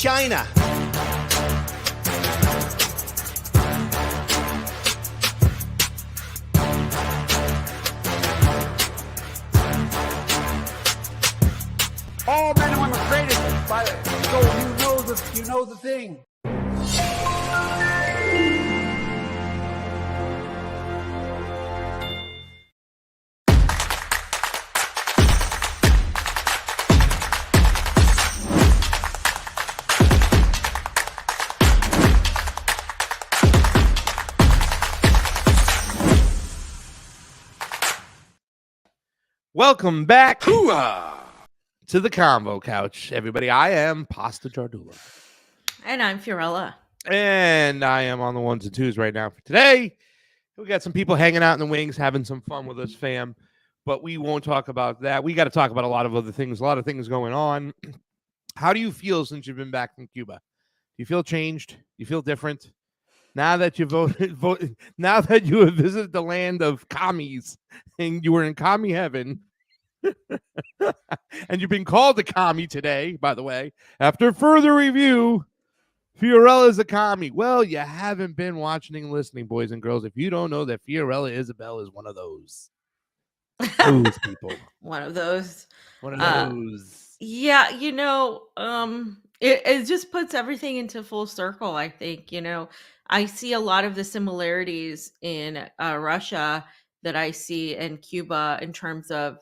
China. All men and women created by so you know the thing. Welcome back to the Combo Couch, everybody. I am Pasta Jardula. And I'm Fiorella. And I am on the ones and twos right now for today. We got some people hanging out in the wings, having some fun with us, fam. But we won't talk about that. We got to talk about a lot of other things, a lot of things going on. How do you feel since you've been back from Cuba? Do you feel changed? Do you feel different? Now that you voted, now that you have visited the land of commies and you were in commie heaven, and you've been called a commie today, by the way, after further review, Fiorella's a commie. Well, you haven't been watching and listening, boys and girls. If you don't know that Fiorella Isabel is one of those people. One of those. One of Uh, those. Yeah, it just puts everything into full circle, I think. I see a lot of the similarities in Russia that I see in Cuba in terms of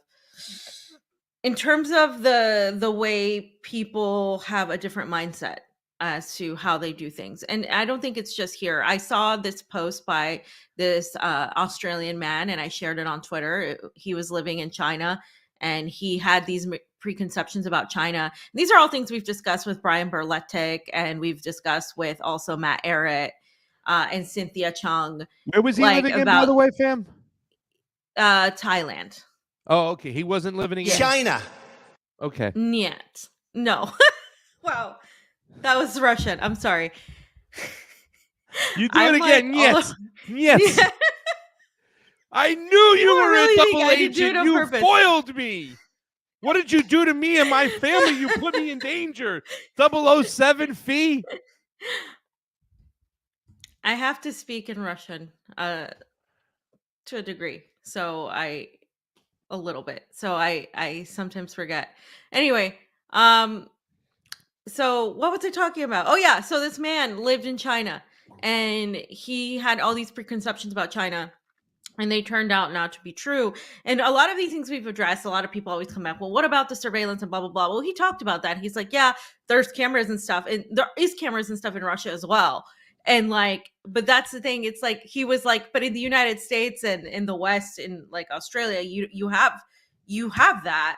the way people have a different mindset as to how they do things. And I don't think it's just here. I saw this post by this Australian man, and I shared it on Twitter. He was living in China, and he had these preconceptions about China. These are all things we've discussed with Brian Berletic, and we've discussed with also Matt Arrett and Cynthia Chung, Where was he like living in, by the about way, fam? Thailand. Oh, okay. He wasn't living in Yeah. China. Okay. Niet. No. Wow. That was Russian. I'm sorry. You do it I'm again. like, Yes. Yes. I knew you were were really a thinking double I did do it agent. on You purpose. foiled me. What did you do to me and my family? You put me in danger. 007 fee. I have to speak in Russian to a degree. A little bit. So I sometimes forget. Anyway, so what was I talking about? Oh yeah, so this man lived in China, and he had all these preconceptions about China, and they turned out not to be true. And a lot of these things we've addressed, a lot of people always come back, well, what about the surveillance and blah blah blah? Well, he talked about that. He's like, yeah, there's cameras and stuff, and there is cameras and stuff in Russia as well. And like, but that's the thing. It's like he was like, but in the United States and in the West, in like Australia, you have that,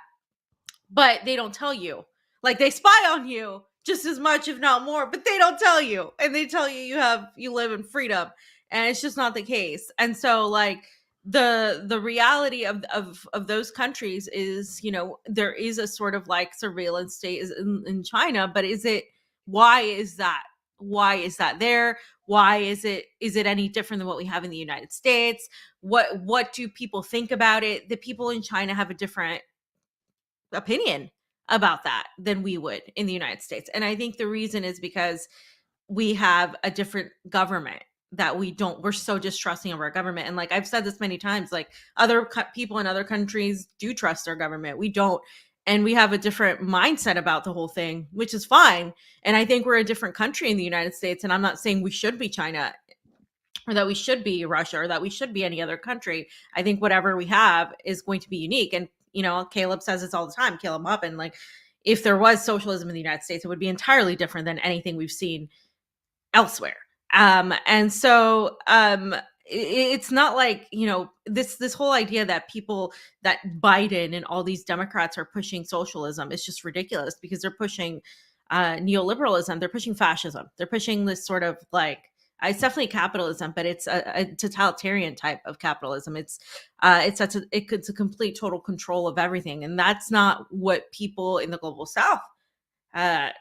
but they don't tell you. Like they spy on you just as much, if not more, but they don't tell you. And they tell you you live in freedom. And it's just not the case. And so like the reality of those countries is, there is a sort of like surveillance state in China, but why is that? Why is that there? Why is it any different than what we have in the United States? What do people think about it? The people in China have a different opinion about that than we would in the United States. And I think the reason is because we have a different government that we're so distrusting of our government. And like I've said this many times, like other people in other countries do trust our government. We don't. And we have a different mindset about the whole thing, which is fine. And I think we're a different country in the United States. And I'm not saying we should be China or that we should be Russia or that we should be any other country. I think whatever we have is going to be unique. And, Caleb says this all the time, Caleb Muppin, like if there was socialism in the United States, it would be entirely different than anything we've seen elsewhere. And so it's not like, this whole idea that Biden and all these Democrats are pushing socialism is just ridiculous because they're pushing neoliberalism. They're pushing fascism. They're pushing this sort of like, it's definitely capitalism, but it's a totalitarian type of capitalism. It's a complete total control of everything. And that's not what people in the global South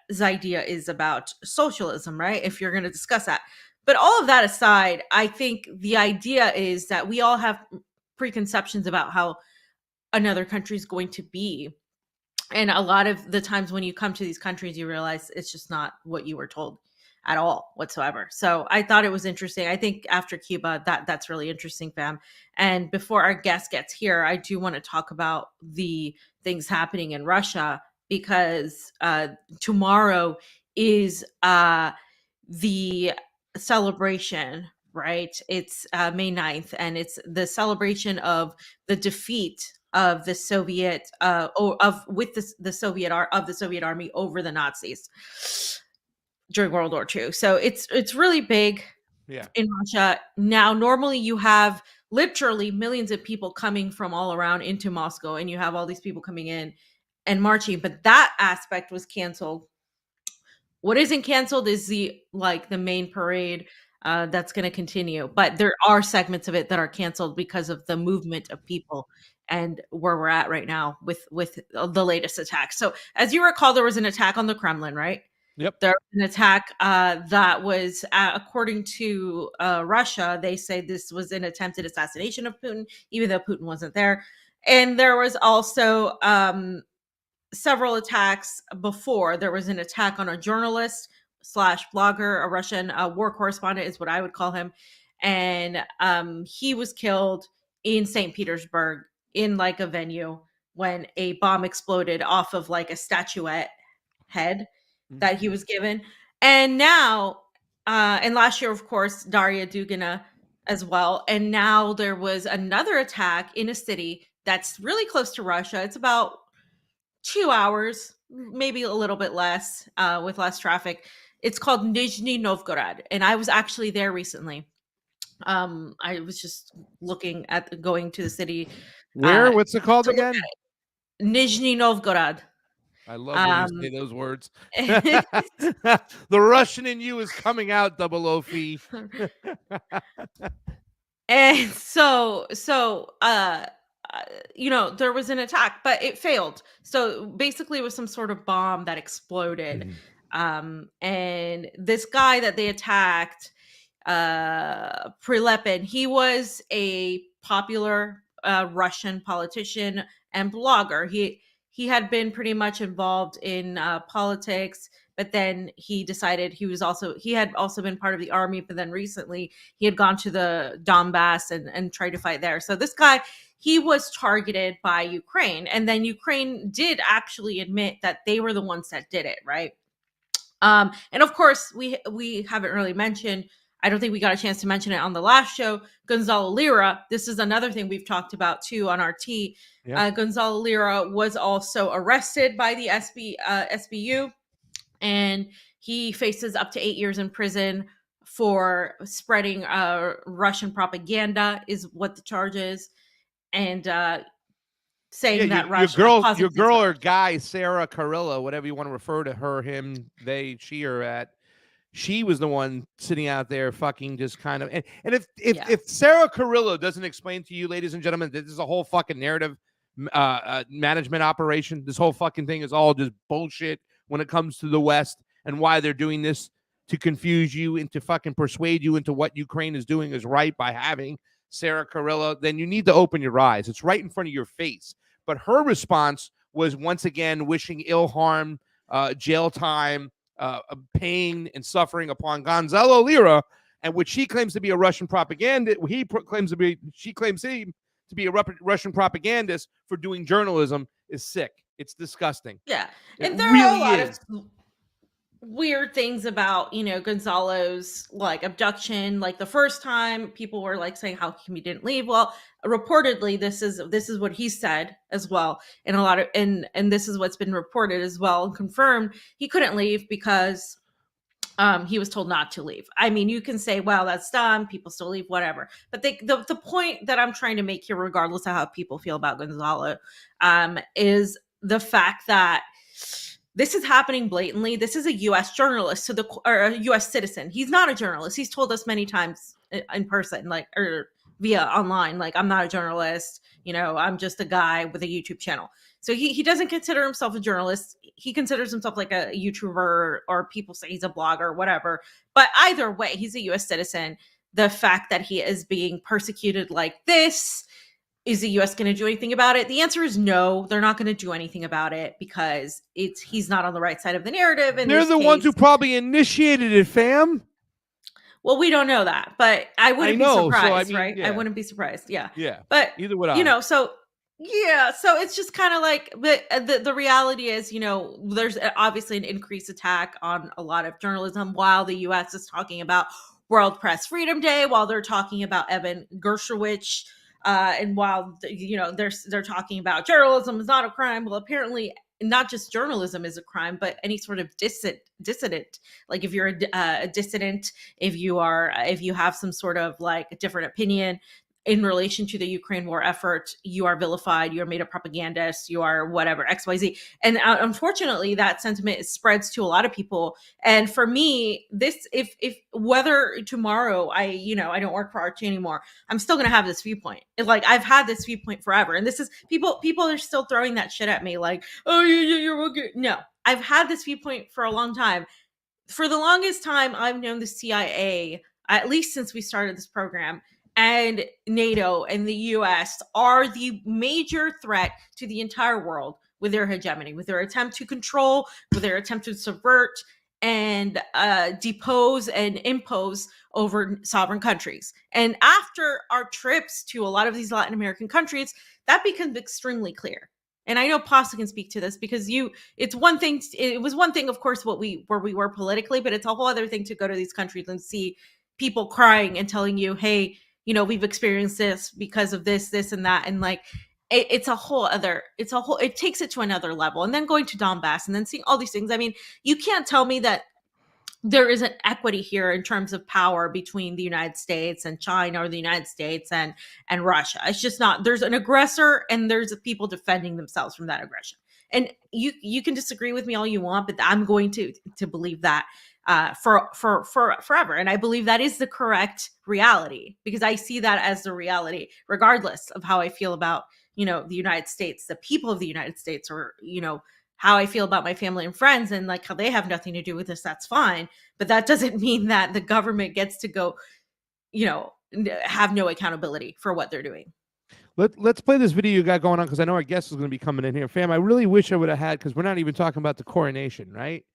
his idea is about socialism, right? If you're going to discuss that. But all of that aside, I think the idea is that we all have preconceptions about how another country is going to be. And a lot of the times when you come to these countries, you realize it's just not what you were told at all whatsoever. So I thought it was interesting. I think after Cuba, that's really interesting, fam. And before our guest gets here, I do want to talk about the things happening in Russia because tomorrow is the celebration, right? It's May 9th, and it's the celebration of the defeat of the Soviet the Soviet army over the Nazis during World War II. So it's really big in Russia. Now, normally you have literally millions of people coming from all around into Moscow, and you have all these people coming in and marching, but that aspect was canceled What isn't canceled is the main parade that's going to continue, but there are segments of it that are canceled because of the movement of people and where we're at right now with the latest attack. So, as you recall, there was an attack on the Kremlin, right? Yep. There was an attack that was, according to Russia, they say this was an attempted assassination of Putin, even though Putin wasn't there. And there was also several attacks before. There was an attack on a journalist slash blogger, a Russian war correspondent is what I would call him, and he was killed in St. Petersburg in like a venue when a bomb exploded off of like a statuette head that he was given. And now, and last year, of course, Daria Dugina as well. And now there was another attack in a city that's really close to Russia. It's about 2 hours, maybe a little bit less, with less traffic. It's called Nizhny Novgorod, and I was actually there recently. I was just looking at going to the city. Where? What's it called To look again? at Nizhny Novgorod. I love when you Um, say those words. The Russian in you is coming out, double O fee. And there was an attack, but it failed. So basically, it was some sort of bomb that exploded. And this guy that they attacked, Prilepin, he was a popular Russian politician and blogger. He had been pretty much involved in politics, but then he decided he had also been part of the army, but then recently he had gone to the Donbass and tried to fight there. So this guy, he was targeted by Ukraine, and then Ukraine did actually admit that they were the ones that did it, right? And of course, we haven't really mentioned. I don't think we got a chance to mention it on the last show. Gonzalo Lira. This is another thing we've talked about too on RT. Yeah. Gonzalo Lira was also arrested by the SBU, and he faces up to 8 years in prison for spreading Russian propaganda, is what the charge is, and saying that your girl or guy, Sarah Carilla, whatever you want to refer to her, him, they, she, or at. She was the one sitting out there fucking just kind of, and if Sarah Carrillo doesn't explain to you, ladies and gentlemen, that this is a whole fucking narrative management operation. This whole fucking thing is all just bullshit when it comes to the West and why they're doing this to confuse you and to fucking persuade you into what Ukraine is doing is right by having Sarah Carrillo, then you need to open your eyes. It's right in front of your face. But her response was once again wishing ill harm, jail time, pain and suffering upon Gonzalo Lira, and which she claims to be a Russian propagandist. She claims him to be a Russian propagandist for doing journalism is sick. It's disgusting. Yeah, and there are a lot of weird things about Gonzalo's like abduction. Like the first time, people were like saying how come he didn't leave. Well, reportedly, this is what he said as well, and a lot of and this is what's been reported as well and confirmed. He couldn't leave because he was told not to leave. I mean, you can say, well, that's dumb. People still leave, whatever. But the point that I'm trying to make here, regardless of how people feel about Gonzalo, is the fact that this is happening blatantly. This is a U.S. journalist, or a U.S. citizen. He's not a journalist. He's told us many times in person, or via online, like, I'm not a journalist. I'm just a guy with a YouTube channel. So he doesn't consider himself a journalist. He considers himself like a YouTuber, or people say he's a blogger, whatever. But either way, he's a U.S. citizen. The fact that he is being persecuted like this, is the U.S. going to do anything about it? The answer is no. They're not going to do anything about it because he's not on the right side of the narrative. And they're the ones who probably initiated it, fam. Well, we don't know that, but I wouldn't be surprised, so, right? Yeah. I wouldn't be surprised. Yeah. Yeah. But either would I. So it's just kind of like, but the reality is, there's obviously an increased attack on a lot of journalism while the U.S. is talking about World Press Freedom Day, while they're talking about Evan Gershowitz. And while they're talking about journalism is not a crime, well, apparently not just journalism is a crime, but any sort of dissident. Like if you're a dissident, if you have some sort of like a different opinion, in relation to the Ukraine war effort, you are vilified, you are made a propagandist, you are whatever, XYZ. And unfortunately, that sentiment spreads to a lot of people. And for me, this, if whether tomorrow I don't work for Archie anymore, I'm still gonna have this viewpoint. It's like I've had this viewpoint forever. And this is people are still throwing that shit at me, like, oh, you're okay. No, I've had this viewpoint for a long time. For the longest time, I've known the CIA, at least since we started this program, and NATO and the US are the major threat to the entire world with their hegemony, with their attempt to control, with their attempt to subvert and depose and impose over sovereign countries. And after our trips to a lot of these Latin American countries, that becomes extremely clear. And I know Pasta can speak to this because it was one thing, of course, where we were politically, but it's a whole other thing to go to these countries and see people crying and telling you, hey, we've experienced this because of this, and that. And like, it takes it to another level. And then going to Donbass and then seeing all these things. I mean, you can't tell me that there is an equity here in terms of power between the United States and China, or the United States and Russia. It's just not. There's an aggressor and there's people defending themselves from that aggression. And you can disagree with me all you want, but I'm going to believe that for forever. And I believe that is the correct reality, because I see that as the reality, regardless of how I feel about the United States, the people of the United States, or how I feel about my family and friends, and like how they have nothing to do with this. That's fine. But that doesn't mean that the government gets to go, have no accountability for what they're doing. Let's play this video you got going on, because I know our guest is going to be coming in here. Fam, I really wish I would have had, because we're not even talking about the coronation, right?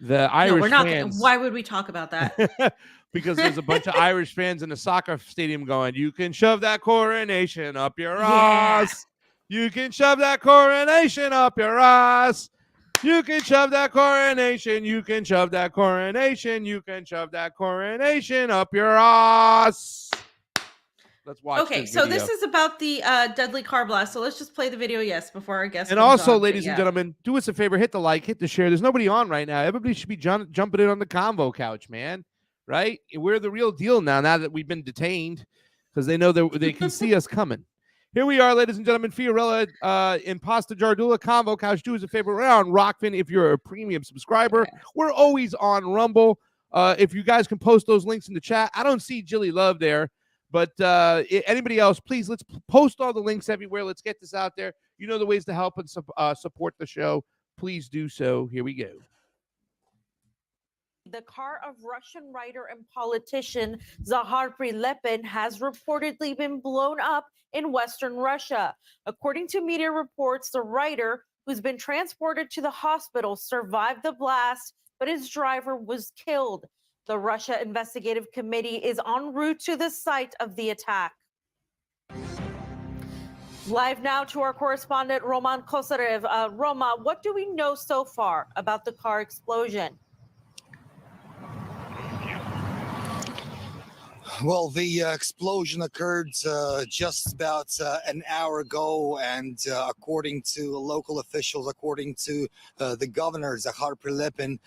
The Irish we're not. fans. Why would we talk about that? Because there's a bunch of Irish fans in the soccer stadium going, you can shove that coronation up your ass. You can shove that coronation up your ass. You can shove that coronation. You can shove that coronation. You can shove that coronation up your ass. Let's watch. Okay, so this is about the deadly car blast. So let's just play the video, before our guest. And also, ladies and gentlemen, do us a favor: hit the like, hit the share. There's nobody on right now. Everybody should be jumping in on the convo couch, man. Right? We're the real deal now that we've been detained, because they know that they can see us coming. Here we are, ladies and gentlemen. Fiorella, Impasta Jardula, Convo Couch. Do us a favor. We're on Rockfin if you're a premium subscriber. We're always on Rumble. If you guys can post those links in the chat. I don't see Jilly Love there, but anybody else, please, let's post all the links everywhere. Let's get this out there. You know the ways to help and support the show. Please do so. Here we go. The car of Russian writer and politician Zahar Prilepin has reportedly been blown up in Western Russia. According to media reports, the writer, who's been transported to the hospital, survived the blast, but his driver was killed. The Russia Investigative Committee is en route to the site of the attack. Live now to our correspondent, Roman Kosarev. Roma, what do we know so far about the car explosion? Well, the explosion occurred just about an hour ago, and according to local officials, according to the governor, Zahar Prilepin,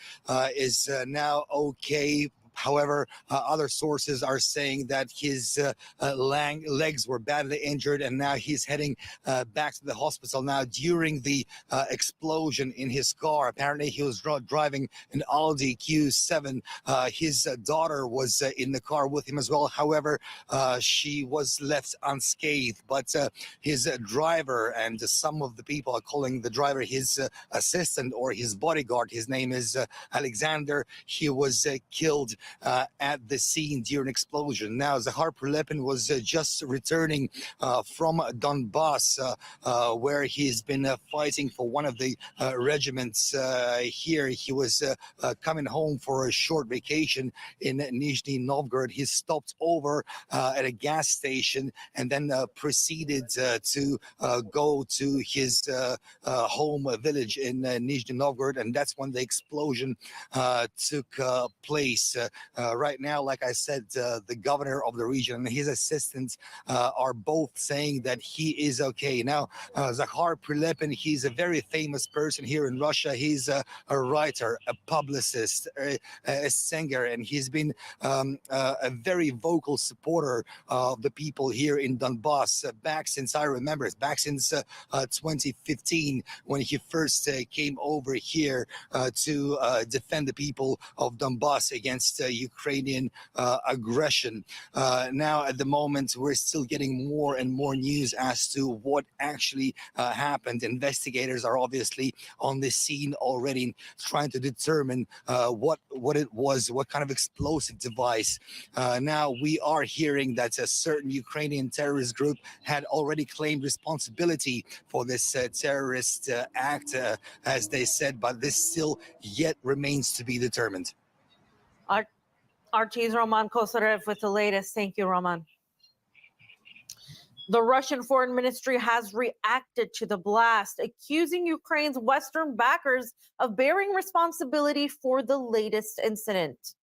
is now okay. However, other sources are saying that his legs were badly injured, and now he's heading back to the hospital. Now, during the explosion in his car, apparently he was driving an Audi Q7. His daughter was in the car with him as well. However, she was left unscathed, but his driver, and some of the people are calling the driver his assistant or his bodyguard. His name is Alexander. He was killed at the scene during explosion. Now, Zahar Prilepin was just returning from Donbass, where he's been fighting for one of the regiments here. He was coming home for a short vacation in Nizhny Novgorod. He stopped over at a gas station and then proceeded to go to his home village in Nizhny Novgorod, and that's when the explosion took place. right now, like I said, the governor of the region and his assistants are both saying that he is okay. Now, Zakhar Prilepin, he's a very famous person here in Russia. He's a writer, a publicist, a singer, and he's been a very vocal supporter of the people here in Donbass back since I remember, back since 2015, when he first came over here to defend the people of Donbass against Ukrainian aggression. Now, at the moment, we're still getting more and more news as to what actually happened. Investigators are obviously on the scene already, trying to determine what it was, what kind of explosive device. Now, we are hearing that a certain Ukrainian terrorist group had already claimed responsibility for this terrorist act, as they said, but this still yet remains to be determined. RT's Roman Kosarev with the latest. Thank you, Roman. The Russian Foreign Ministry has reacted to the blast, accusing Ukraine's Western backers of bearing responsibility for the latest incident.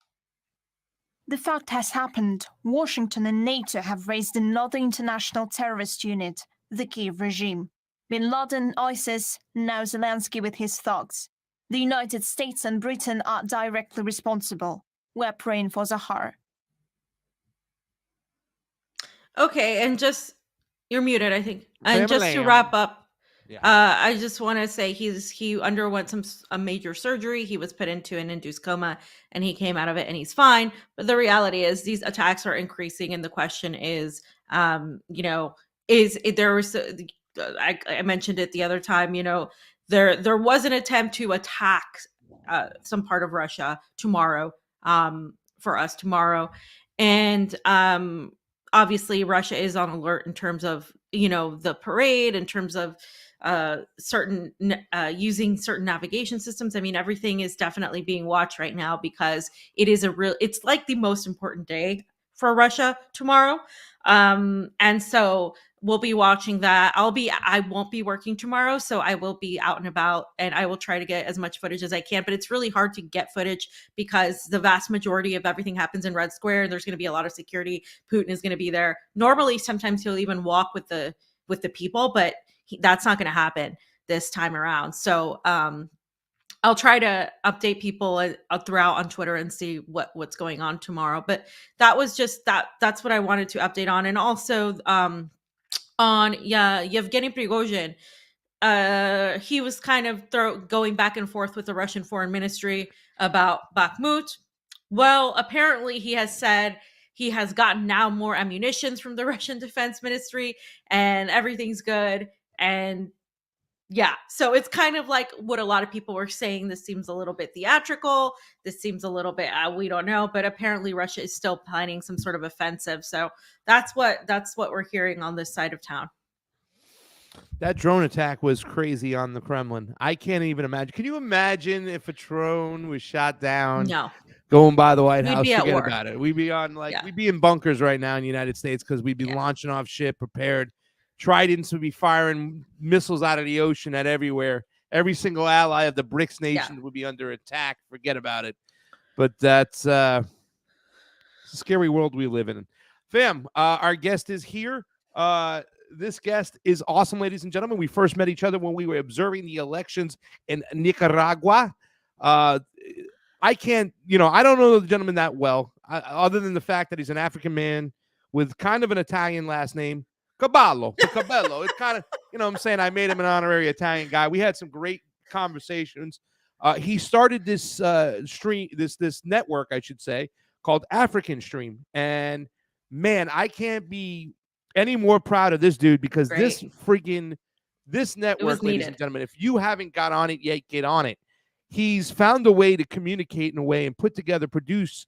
The fact has happened. Washington and NATO have raised another international terrorist unit, the Kiev regime. Bin Laden, ISIS, now Zelensky with his thugs. The United States and Britain are directly responsible. We're praying for Zahar. Okay, and just you're muted, I think. And just to Family. wrap up, Yeah. I just want to say he underwent a major surgery. He was put into an induced coma, and he came out of it, and he's fine. But the reality is, these attacks are increasing, and the question is, there was I mentioned it the other time. There was an attempt to attack some part of Russia tomorrow, for us tomorrow, and obviously Russia is on alert in terms of the parade, in terms of certain using certain navigation systems. I mean, everything is definitely being watched right now because it's like the most important day for Russia tomorrow. And so we'll be watching that. I won't be working tomorrow, so I will be out and about, and I will try to get as much footage as I can, but it's really hard to get footage because the vast majority of everything happens in Red Square, and there's going to be a lot of security. Putin is going to be there. Normally, sometimes he'll even walk with the people, but that's not going to happen this time around. So I'll try to update people throughout on Twitter and see what's going on tomorrow. But that was just that's what I wanted to update on. And also on Yevgeny Prigozhin, he was kind of going back and forth with the Russian Foreign Ministry about Bakhmut. Well, apparently he has said he has gotten now more ammunitions from the Russian Defense Ministry and everything's good. And yeah, so it's kind of like what a lot of people were saying. This seems a little bit theatrical. This seems a little bit, we don't know, but apparently Russia is still planning some sort of offensive. So that's what we're hearing on this side of town. That drone attack was crazy on the Kremlin. I can't even imagine. Can you imagine if a drone was shot down? No. Going by the White We'd House? be at Forget war. about it. We'd be on we'd be in bunkers right now in the United States because we'd be launching off shit, prepared. Tridents would be firing missiles out of the ocean at everywhere. Every single ally of the BRICS nations would be under attack. Forget about it. But that's a scary world we live in. Fam, our guest is here. This guest is awesome, ladies and gentlemen. We first met each other when we were observing the elections in Nicaragua. I can't, I don't know the gentleman that well, other than the fact that he's an African man with kind of an Italian last name. Cabello. It's kind of, I'm saying I made him an honorary Italian guy. We had some great conversations. He started this stream, this network, I should say, called African Stream. And man, I can't be any more proud of this dude because this network, ladies and gentlemen, if you haven't got on it yet, get on it. He's found a way to communicate in a way and produce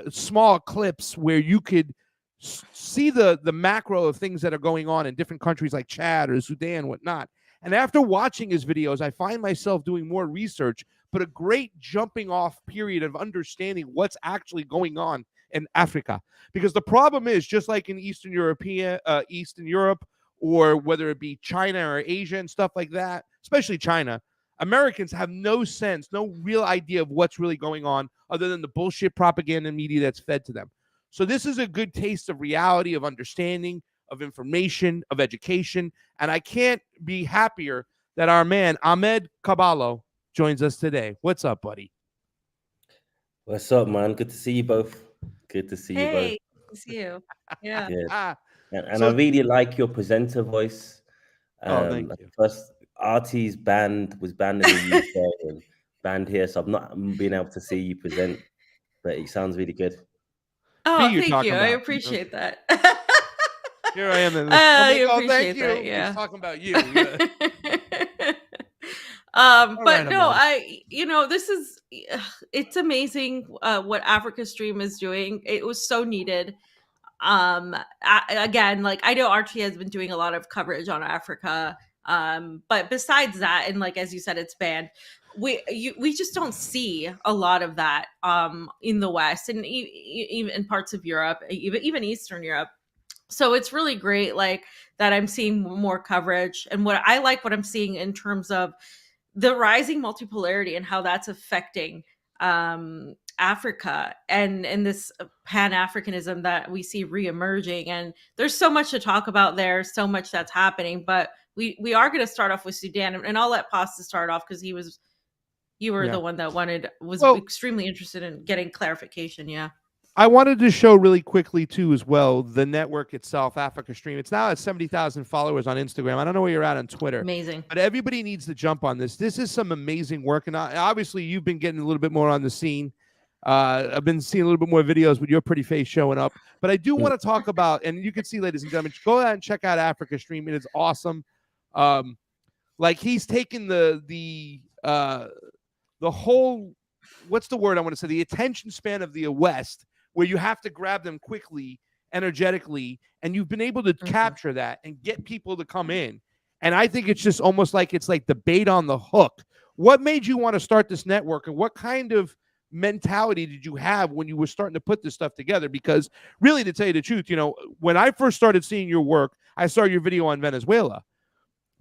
small clips where you could see the macro of things that are going on in different countries like Chad or Sudan, whatnot. And after watching his videos, I find myself doing more research, but a great jumping off period of understanding what's actually going on in Africa. Because the problem is, just like in Eastern Europe, or whether it be China or Asia and stuff like that, especially China, Americans have no sense, no real idea of what's really going on other than the bullshit propaganda media that's fed to them. So this is a good taste of reality, of understanding, of information, of education. And I can't be happier that our man, Ahmed Caballo, joins us today. What's up, buddy? What's up, man? Good to see you both. Good to see you both. Hey, good to see you. Yeah. Good. Ah, And So- I really like your presenter voice. thank you. First, Artie's was banned in the UK and banned here, so I've not been able to see you present, but it sounds really good. Oh, you're thank talking you. I about. appreciate that. Here I am. I I'm like, oh, appreciate thank you. that, yeah. He's talking about you. Yeah. But right, no, Ahmed. this is, it's amazing what Africa Stream is doing. It was so needed. Again, like, I know RT has been doing a lot of coverage on Africa. But besides that, and like, as you said, it's banned. We just don't see a lot of that in the West, and even in parts of Europe, even Eastern Europe. So it's really great, like, that I'm seeing more coverage, and what I'm seeing in terms of the rising multipolarity and how that's affecting Africa and this Pan-Africanism that we see reemerging. And there's so much to talk about there, so much that's happening. But we are going to start off with Sudan, and I'll let Pasta start off because you were Yeah. the one that was Well- extremely interested in getting clarification. Yeah. I wanted to show really quickly too, as well, the network itself, Africa Stream. It's now at 70,000 followers on Instagram. I don't know where you're at on Twitter, Amazing. but everybody needs to jump on this. This is some amazing work, and obviously you've been getting a little bit more on the scene. I've been seeing a little bit more videos with your pretty face showing up. But I do want to talk about, and you can see, ladies and gentlemen, go ahead and check out Africa Stream. It is awesome. Like, he's taken the whole, what's the word I want to say? The attention span of the West, where you have to grab them quickly, energetically, and you've been able to capture that and get people to come in. And I think it's just almost like it's like the bait on the hook. What made you want to start this network, and what kind of mentality did you have when you were starting to put this stuff together? Because really, to tell you the truth, when I first started seeing your work, I saw your video on Venezuela,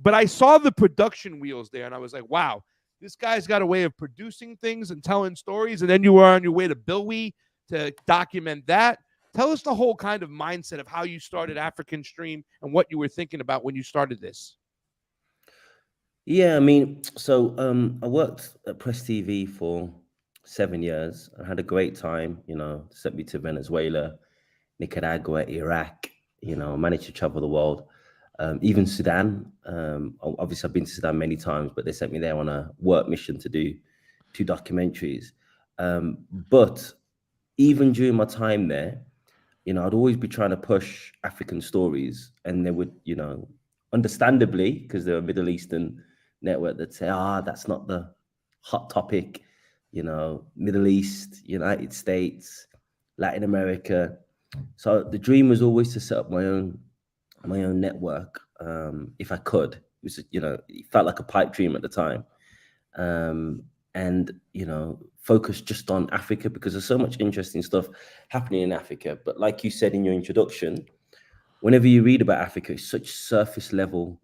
but I saw the production wheels there, and I was like, wow, this guy's got a way of producing things and telling stories. And then you were on your way to Bilwi to document that. Tell us the whole kind of mindset of how you started African Stream and what you were thinking about when you started this. Yeah, I mean, so I worked at Press TV for 7 years. I had a great time, sent me to Venezuela, Nicaragua, Iraq, managed to travel the world. Even Sudan. Obviously, I've been to Sudan many times, but they sent me there on a work mission to do 2 documentaries. But even during my time there, I'd always be trying to push African stories, and they would, understandably, because they're a Middle Eastern network, that say, that's not the hot topic, Middle East, United States, Latin America. So the dream was always to set up my own network, if I could. It was, it felt like a pipe dream at the time. And focus just on Africa, because there's so much interesting stuff happening in Africa. But like you said in your introduction, whenever you read about Africa, it's such surface level,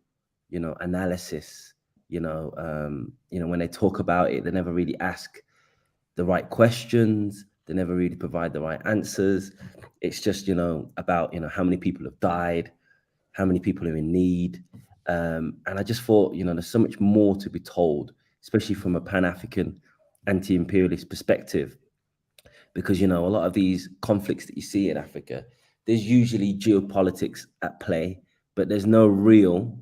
analysis. When they talk about it, they never really ask the right questions. They never really provide the right answers. It's just, about, how many people have died, how many people are in need. And I just thought, there's so much more to be told, especially from a Pan-African anti-imperialist perspective, because, a lot of these conflicts that you see in Africa, there's usually geopolitics at play, but there's no real,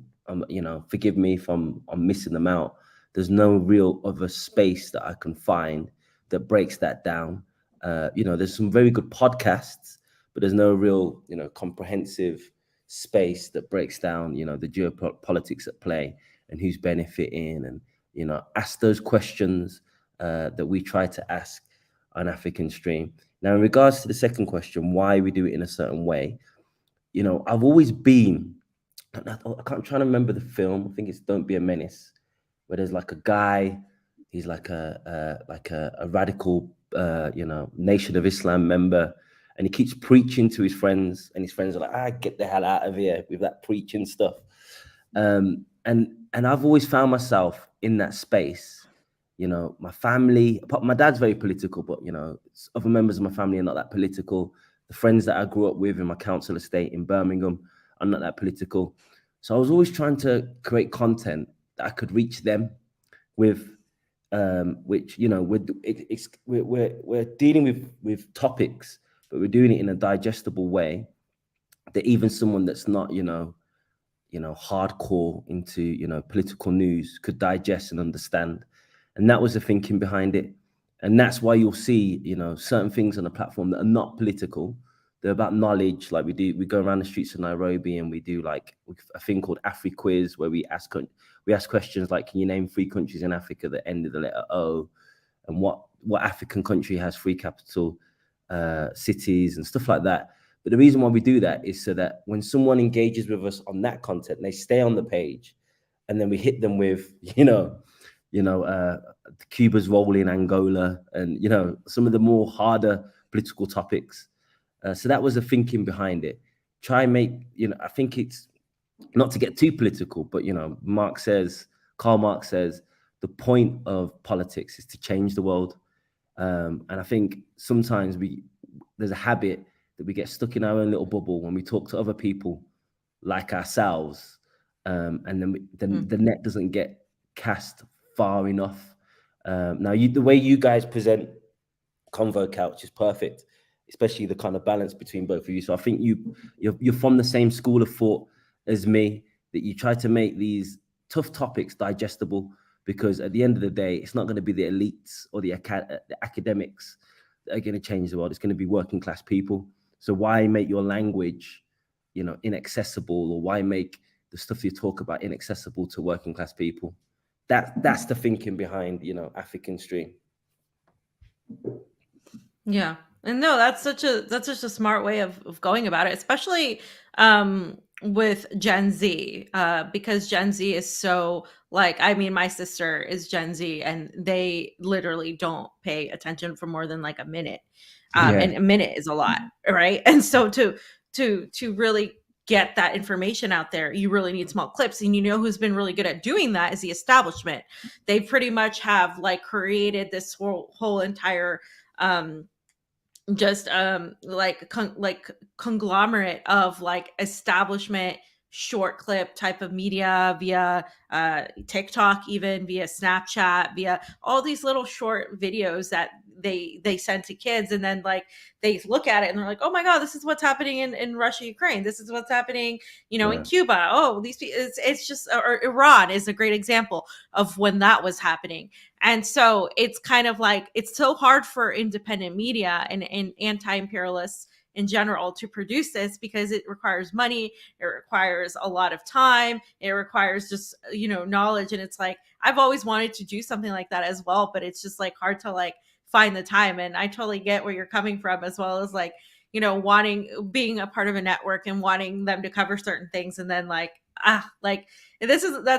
forgive me if I'm missing them out. There's no real other space that I can find that breaks that down. There's some very good podcasts, but there's no real, comprehensive space that breaks down, the geopolitics at play and who's benefiting, and, ask those questions that we try to ask on African Stream. Now, in regards to the second question, why we do it in a certain way, I've always been, I'm trying to remember the film. I think it's Don't Be a Menace, where there's like a guy, he's like a radical, Nation of Islam member, and he keeps preaching to his friends, and his friends are like, get the hell out of here with that preaching stuff. And and I've always found myself in that space. My family, my dad's very political, but other members of my family are not that political. The friends that I grew up with in my council estate in Birmingham are not that political. So I was always trying to create content that I could reach them with, which we're dealing with topics, but we're doing it in a digestible way that even someone that's not hardcore into political news could digest and understand. And that was the thinking behind it. And that's why you'll see certain things on the platform that are not political. They're about knowledge. Like we go around the streets of Nairobi and we do like a thing called Afri Quiz, where we ask questions like, can you name 3 countries in Africa that end with the letter O, and what African country has 3 capital cities and stuff like that. But the reason why we do that is so that when someone engages with us on that content, they stay on the page, and then we hit them with Cuba's role in Angola, and some of the more harder political topics. So that was the thinking behind it. Try and make I think it's not to get too political, but Karl Marx says the point of politics is to change the world. And I think sometimes there's a habit that we get stuck in our own little bubble when we talk to other people like ourselves, and then the net doesn't get cast far enough. Now, the way you guys present Convo Couch is perfect, especially the kind of balance between both of you. So I think you're from the same school of thought as me, that you try to make these tough topics digestible, because at the end of the day, it's not going to be the elites or the academics that are going to change the world. It's going to be working class people. So why make your language, inaccessible, or why make the stuff you talk about inaccessible to working class people? That's the thinking behind, African Stream. Yeah. And no, that's such a smart way of going about it, especially with Gen Z, because Gen Z is so my sister is Gen Z, and they literally don't pay attention for more than like a minute. And a minute is a lot, right? And so to really get that information out there, you really need small clips. And who's been really good at doing that is the establishment. They pretty much have created this whole entire conglomerate of establishment short clip type of media via TikTok, even via Snapchat, via all these little short videos that they send to kids, and then they look at it and they're like, oh my god, this is what's happening in Russia, Ukraine, this is what's happening in Cuba. Oh, these people, it's just, or Iran is a great example of when that was happening. And so it's kind of it's so hard for independent media and anti-imperialists in general to produce this, because it requires money, it requires a lot of time, it requires just knowledge. And it's I've always wanted to do something like that as well, but it's just hard to find the time. And I totally get where you're coming from, as well as being a part of a network and wanting them to cover certain things, and then that's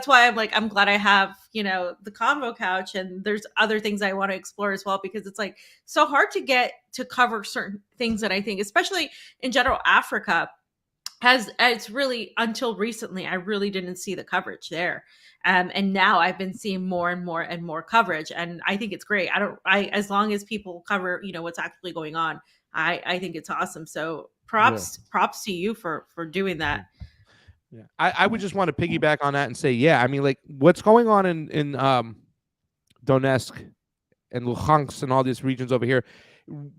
why I'm glad I have the Convo Couch, and there's other things I want to explore as well, because it's so hard to get to cover certain things that I think, especially in general, Africa it's really, until recently, I really didn't see the coverage there. And now I've been seeing more and more and more coverage, and I think it's great. As long as people cover what's actually going on, I think it's awesome. So props to you for doing that. Yeah, I would just want to piggyback on that and say, what's going on in Donetsk and Luhansk and all these regions over here,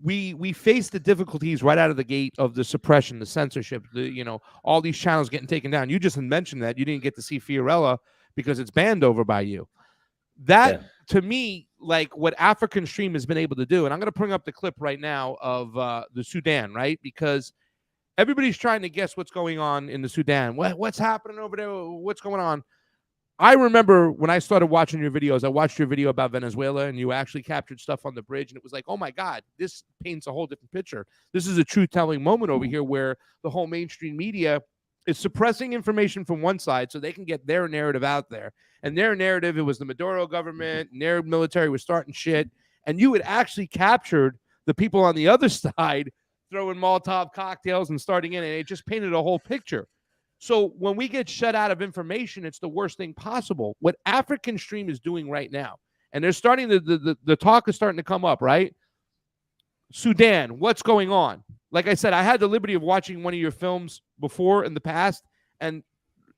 we face the difficulties right out of the gate of the suppression, the censorship, all these channels getting taken down. You just mentioned that you didn't get to see Fiorella because it's banned over by you. That to me, what African Stream has been able to do, and I'm going to bring up the clip right now of the Sudan, right? Because everybody's trying to guess what's going on in the Sudan. What's happening over there? What's going on? I remember when I started watching your videos, I watched your video about Venezuela, and you actually captured stuff on the bridge, and it was oh my God, this paints a whole different picture. This is a truth-telling moment over here where the whole mainstream media is suppressing information from one side so they can get their narrative out there. And their narrative, it was the Maduro government, and their military was starting shit, and you had actually captured the people on the other side throwing Molotov cocktails and starting in, and it just painted a whole picture. So when we get shut out of information, it's the worst thing possible. What African Stream is doing right now, and they're starting the talk is starting to come up, right? Sudan, what's going on? Like I said, I had the liberty of watching one of your films before in the past, and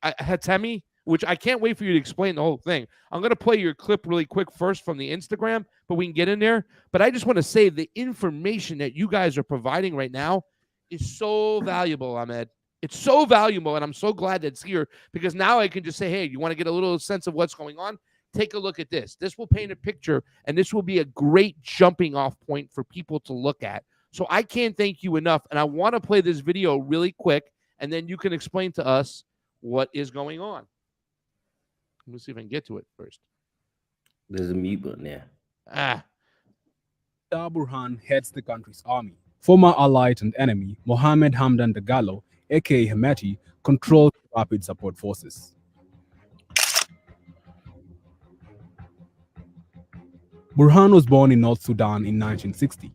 Hatemi, which I can't wait for you to explain the whole thing. I'm going to play your clip really quick first from the Instagram, but we can get in there. But I just want to say the information that you guys are providing right now is so valuable, Ahmed. It's so valuable, and I'm so glad that it's here, because now I can just say, hey, you want to get a little sense of what's going on? Take a look at this. This will paint a picture, and this will be a great jumping off point for people to look at. So I can't thank you enough, and I want to play this video really quick, and then you can explain to us what is going on. Let me see if I can get to it first. There's a mute button there. Burhan heads the country's army. Former ally and enemy Mohammed Hamdan Dagalo, aka Hemeti, controls rapid support forces. Burhan was born in North Sudan in 1960.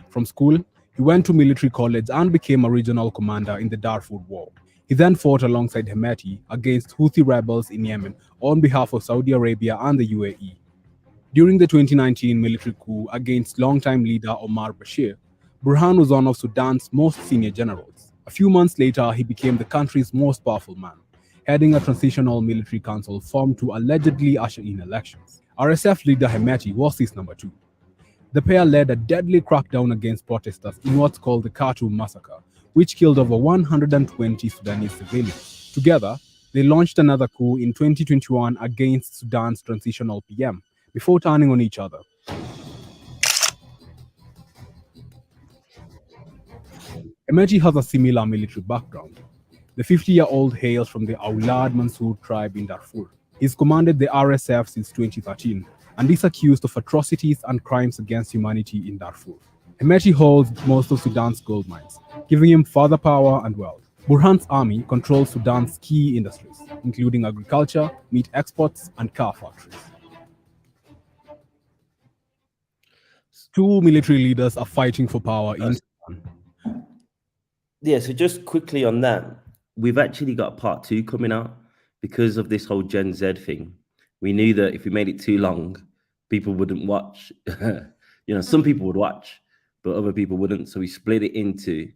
From school, he went to military college and became a regional commander in the Darfur War. He then fought alongside Hemeti against Houthi rebels in Yemen on behalf of Saudi Arabia and the UAE. During the 2019 military coup against longtime leader Omar Bashir, Burhan was one of Sudan's most senior generals. A few months later, he became the country's most powerful man, heading a transitional military council formed to allegedly usher in elections. RSF leader Hemeti was his number two. The pair led a deadly crackdown against protesters in what's called the Khartoum massacre, which killed over 120 Sudanese civilians. Together, they launched another coup in 2021 against Sudan's transitional PM, before turning on each other. Hemeti has a similar military background. The 50-year-old hails from the Aulad Mansour tribe in Darfur. He's commanded the RSF since 2013 and is accused of atrocities and crimes against humanity in Darfur. Hemeti holds most of Sudan's gold mines, giving him further power and wealth. Burhan's army controls Sudan's key industries, including agriculture, meat exports, and car factories. Two military leaders are fighting for power in Sudan. Yeah, so just quickly on that, we've actually got part 2 coming out because of this whole Gen Z thing. We knew that if we made it too long, people wouldn't watch. Some people would watch, but other people wouldn't. So we split it into.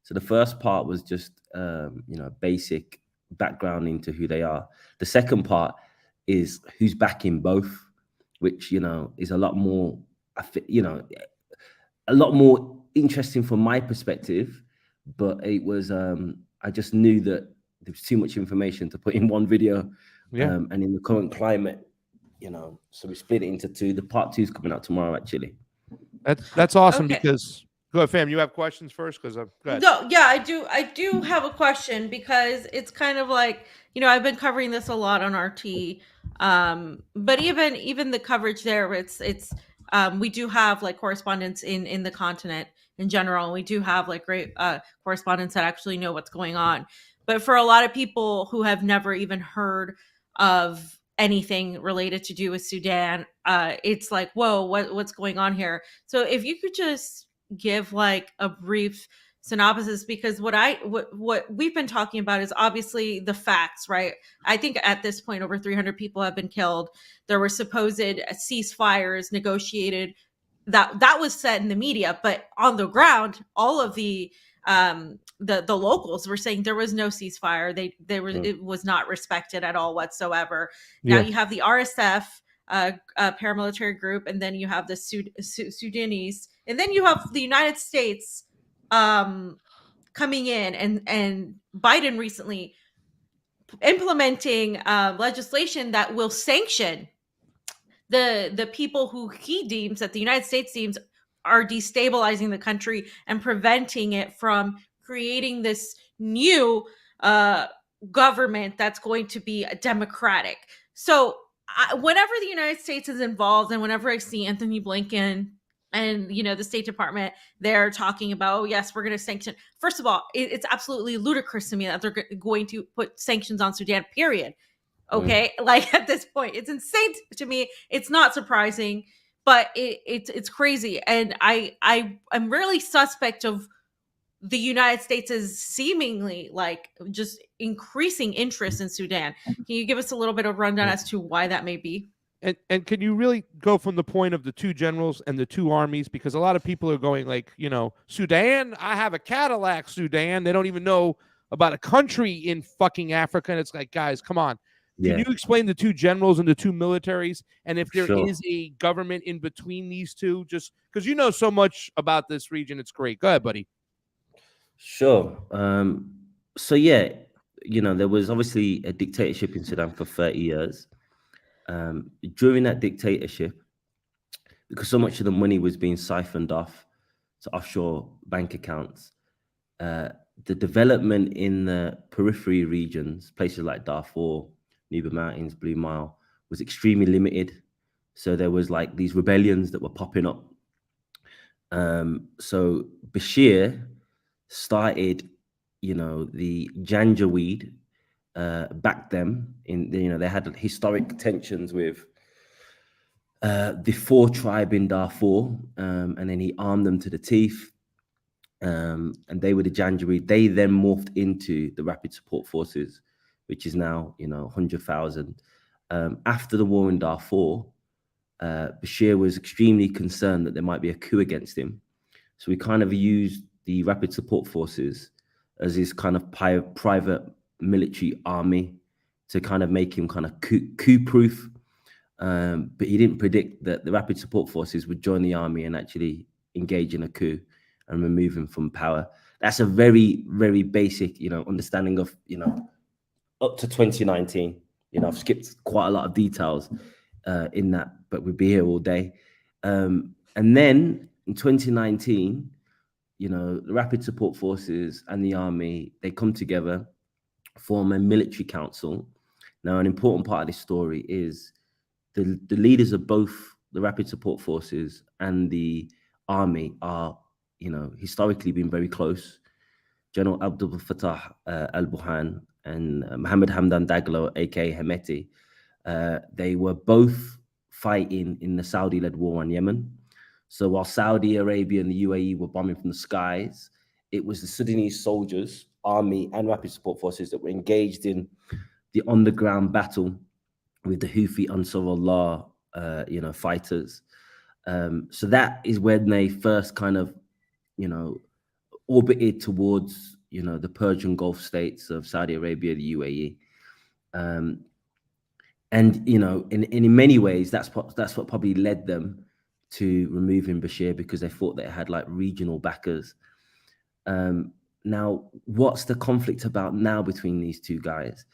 So the first part was just, basic background into who they are. The second part is who's backing both, which, is a lot more, a lot more interesting from my perspective. But it was, I just knew that there was too much information to put in one video. Yeah. And in the current climate, so we split it into 2. The part 2 is coming out tomorrow, actually. That's awesome. Okay. Because go ahead, fam. You have questions first, because go ahead. No, yeah, I do have a question, because it's kind of like, I've been covering this a lot on RT, but even the coverage there, it's we do have like correspondents in the continent in general. We do have like great correspondents that actually know what's going on. But for a lot of people who have never even heard of anything related to do with Sudan, it's like, whoa, what's going on here? So if you could just give like a brief synopsis, because what we've been talking about is obviously the facts, right? I think at this point over 300 people have been killed. There were supposed ceasefires negotiated that was said in the media, but on the ground, all of the locals were saying there was no ceasefire. It was not respected at all whatsoever. Now you have the RSF paramilitary group, and then you have the Sudanese, and then you have the United States coming in, and Biden recently implementing legislation that will sanction the people who he deems, that the United States deems, are destabilizing the country and preventing it from creating this new government that's going to be democratic. So whenever the United States is involved, and whenever I see Anthony Blinken and the State Department, they're talking about, oh yes, we're going to sanction. First of all, it's absolutely ludicrous to me that they're going to put sanctions on Sudan, period. Okay, like at this point, it's insane to me. It's not surprising, but it's crazy, and I'm really suspect of the United States is seemingly like just increasing interest in Sudan. Can you give us a little bit of rundown as to why that may be? And can you really go from the point of the two generals and the two armies? Because a lot of people are going like, Sudan, I have a Cadillac, Sudan. They don't even know about a country in fucking Africa. And it's like, guys, come on. Can Yeah, you explain the two generals and the two militaries? And if there sure. is a government in between these two, just because you know so much about this region, it's great. Go ahead, buddy. Sure. So yeah, there was obviously a dictatorship in Sudan for 30 years. During that dictatorship, because so much of the money was being siphoned off to offshore bank accounts, the development in the periphery regions, places like Darfur, Nuba Mountains, Blue Nile, was extremely limited. So there was like these rebellions that were popping up. So Bashir started, the Janjaweed, backed them in. They had historic tensions with the 4 tribe in Darfur, and then he armed them to the teeth. And they were the Janjaweed. They then morphed into the Rapid Support Forces, which is now 100,000. After the war in Darfur, Bashir was extremely concerned that there might be a coup against him. So we kind of used the Rapid Support Forces as his kind of private military army to kind of make him kind of coup-proof. But he didn't predict that the Rapid Support Forces would join the army and actually engage in a coup and remove him from power. That's a very, very basic, understanding of, up to 2019. I've skipped quite a lot of details in that, but we'd be here all day. And then in 2019, the Rapid Support Forces and the army, they come together, form a military council. Now, an important part of this story is the leaders of both the Rapid Support Forces and the army are, historically been very close. General Abdul Fattah al-Burhan and Mohammed Hamdan Daglo, aka Hemeti, they were both fighting in the Saudi-led war on Yemen. So while Saudi Arabia and the UAE were bombing from the skies, it was the Sudanese soldiers, army, and Rapid Support Forces that were engaged in the on-the-ground battle with the Houthi Ansar Allah, fighters. So that is when they first kind of, orbited towards, the Persian Gulf states of Saudi Arabia, the UAE. And, in many ways, that's what probably led them to removing Bashir, because they thought they had like regional backers. Now, what's the conflict about now between these two guys?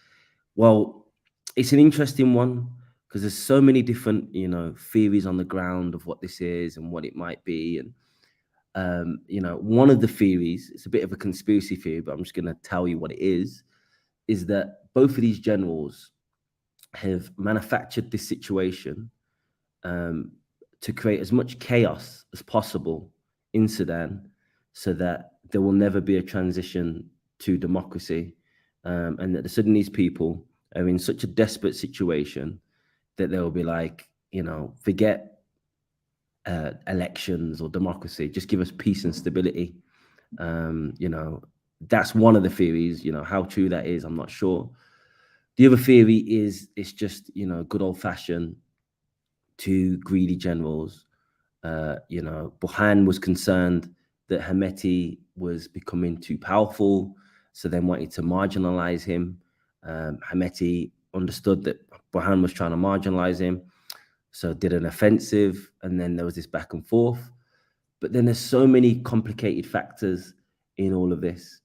Well, it's an interesting one because there's so many different, theories on the ground of what this is and what it might be. And, one of the theories, it's a bit of a conspiracy theory, but I'm just going to tell you what it is that both of these generals have manufactured this situation to create as much chaos as possible in Sudan so that there will never be a transition to democracy, and that the Sudanese people are in such a desperate situation that they will be like, forget elections or democracy, just give us peace and stability. That's one of the theories. How true that is, I'm not sure. The other theory is it's just, good old fashioned two greedy generals. Burhan was concerned that Hemeti was becoming too powerful, so then wanted to marginalize him. Hemeti understood that Burhan was trying to marginalize him, so did an offensive, and then there was this back and forth. But then there's so many complicated factors in all of this.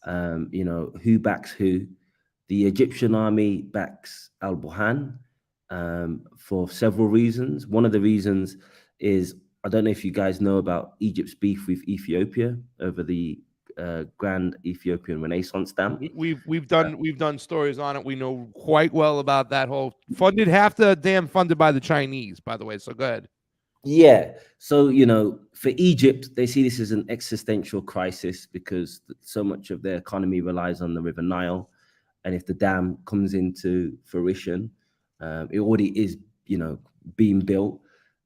Who backs who? The Egyptian army backs al-Burhan for several reasons. One of the reasons is, I don't know if you guys know about Egypt's beef with Ethiopia over the Grand Ethiopian Renaissance Dam. We've done stories on it. We know quite well about that whole half the dam funded by the Chinese, by the way. So go ahead. Yeah. So, for Egypt, they see this as an existential crisis because so much of their economy relies on the River Nile. And if the dam comes into fruition, it already is, being built,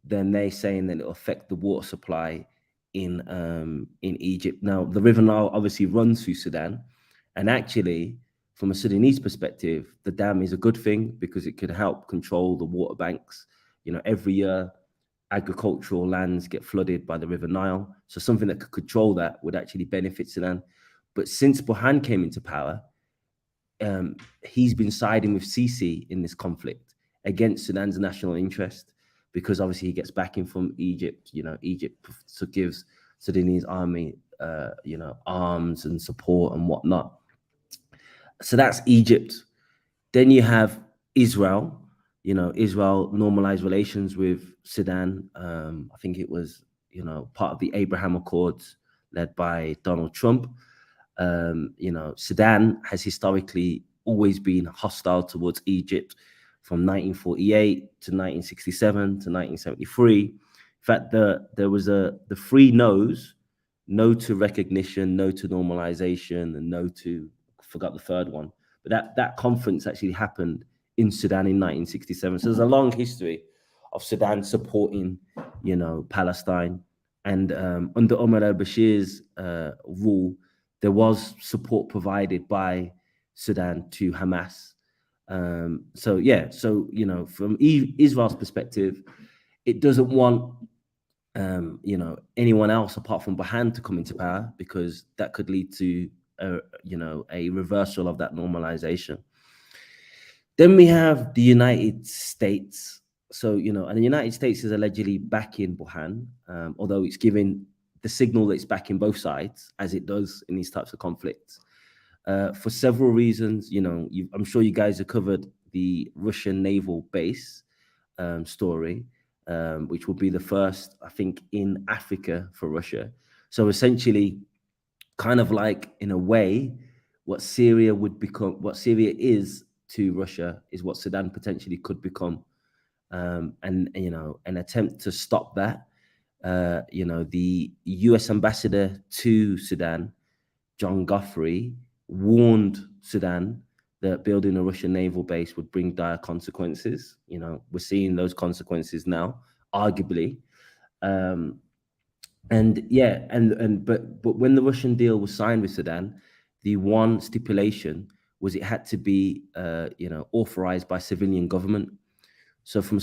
then they're saying that it'll affect the water supply in Egypt. Now, the River Nile obviously runs through Sudan, and actually, from a Sudanese perspective, the dam is a good thing because it could help control the water banks. You know, every year agricultural lands get flooded by the River Nile, so something that could control that would actually benefit Sudan. But since Burhan came into power, he's been siding with Sisi in this conflict against Sudan's national interest, because obviously he gets backing from Egypt. You know, Egypt gives Sudanese army, arms and support and whatnot. So that's Egypt. Then you have Israel. You know, Israel normalized relations with Sudan. I think it was, part of the Abraham Accords led by Donald Trump. Sudan has historically always been hostile towards Egypt from 1948 to 1967 to 1973. In fact, there was the three no's: no to recognition, no to normalization, and no to, I forgot the third one. But that conference actually happened in Sudan in 1967. So there's a long history of Sudan supporting, Palestine. And under Omar al-Bashir's rule, there was support provided by Sudan to Hamas. From Israel's perspective, it doesn't want anyone else apart from Burhan to come into power, because that could lead to a reversal of that normalization. Then we have the United States. So, and the United States is allegedly backing Burhan, although it's giving the signal that it's backing both sides, as it does in these types of conflicts, for several reasons. I'm sure you guys have covered the Russian naval base story, which will be the first, I think, in Africa for Russia. So essentially, kind of like, in a way, what Syria is to Russia is what Sudan potentially could become. And an attempt to stop that. The US ambassador to Sudan, John Guthrie, warned Sudan that building a Russian naval base would bring dire consequences. We're seeing those consequences now, arguably. But when the Russian deal was signed with Sudan, the one stipulation was it had to be authorized by civilian government. So from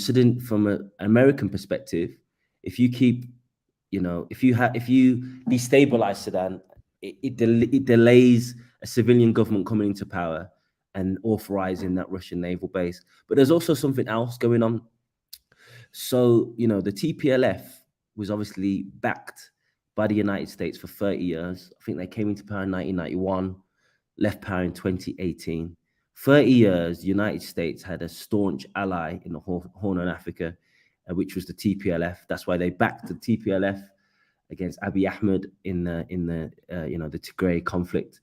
an American perspective, if you destabilize Sudan, it delays a civilian government coming into power and authorizing that Russian naval base. But there's also something else going on. So, the TPLF was obviously backed by the United States for 30 years. I think they came into power in 1991, left power in 2018. 30 years, the United States had a staunch ally in the Horn of Africa, which was the TPLF. That's why they backed the TPLF against Abiy Ahmed in the Tigray conflict.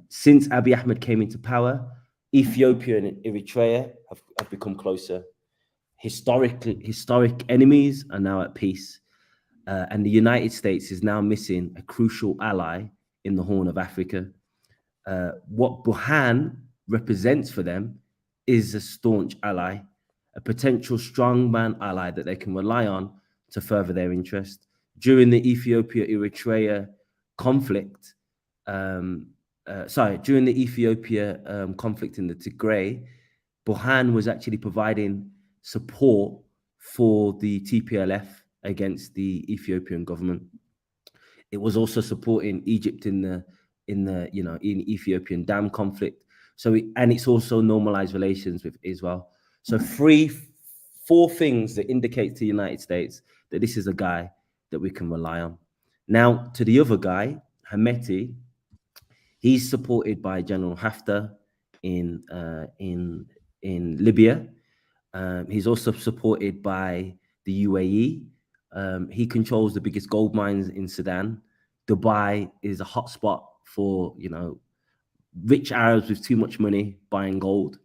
Since Abiy Ahmed came into power, Ethiopia and Eritrea have become closer. Historic enemies are now at peace, and the United States is now missing a crucial ally in the Horn of Africa. What Burhan represents for them is a staunch ally, a potential strongman ally that they can rely on to further their interest. During the Ethiopia-Eritrea conflict, during the Ethiopia conflict in the Tigray, Burhan was actually providing support for the TPLF against the Ethiopian government. It was also supporting Egypt in the Ethiopian dam conflict. So it's also normalized relations with Israel. So 4 things that indicate to the United States that this is a guy that we can rely on. Now, to the other guy, Hemeti, he's supported by General Haftar in Libya. He's also supported by the UAE. He controls the biggest gold mines in Sudan. Dubai is a hotspot for, rich Arabs with too much money buying gold,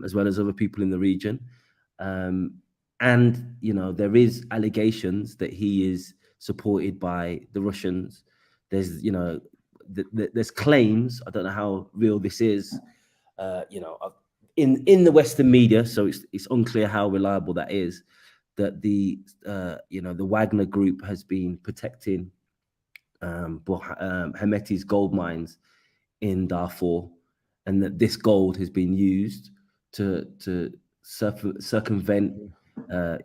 as well as other people in the region. There is allegations that he is supported by the Russians. There's, there's claims, I don't know how real this is, in the Western media, so it's unclear how reliable that is, that the the Wagner Group has been protecting Hemeti's gold mines in Darfur, and that this gold has been used to circumvent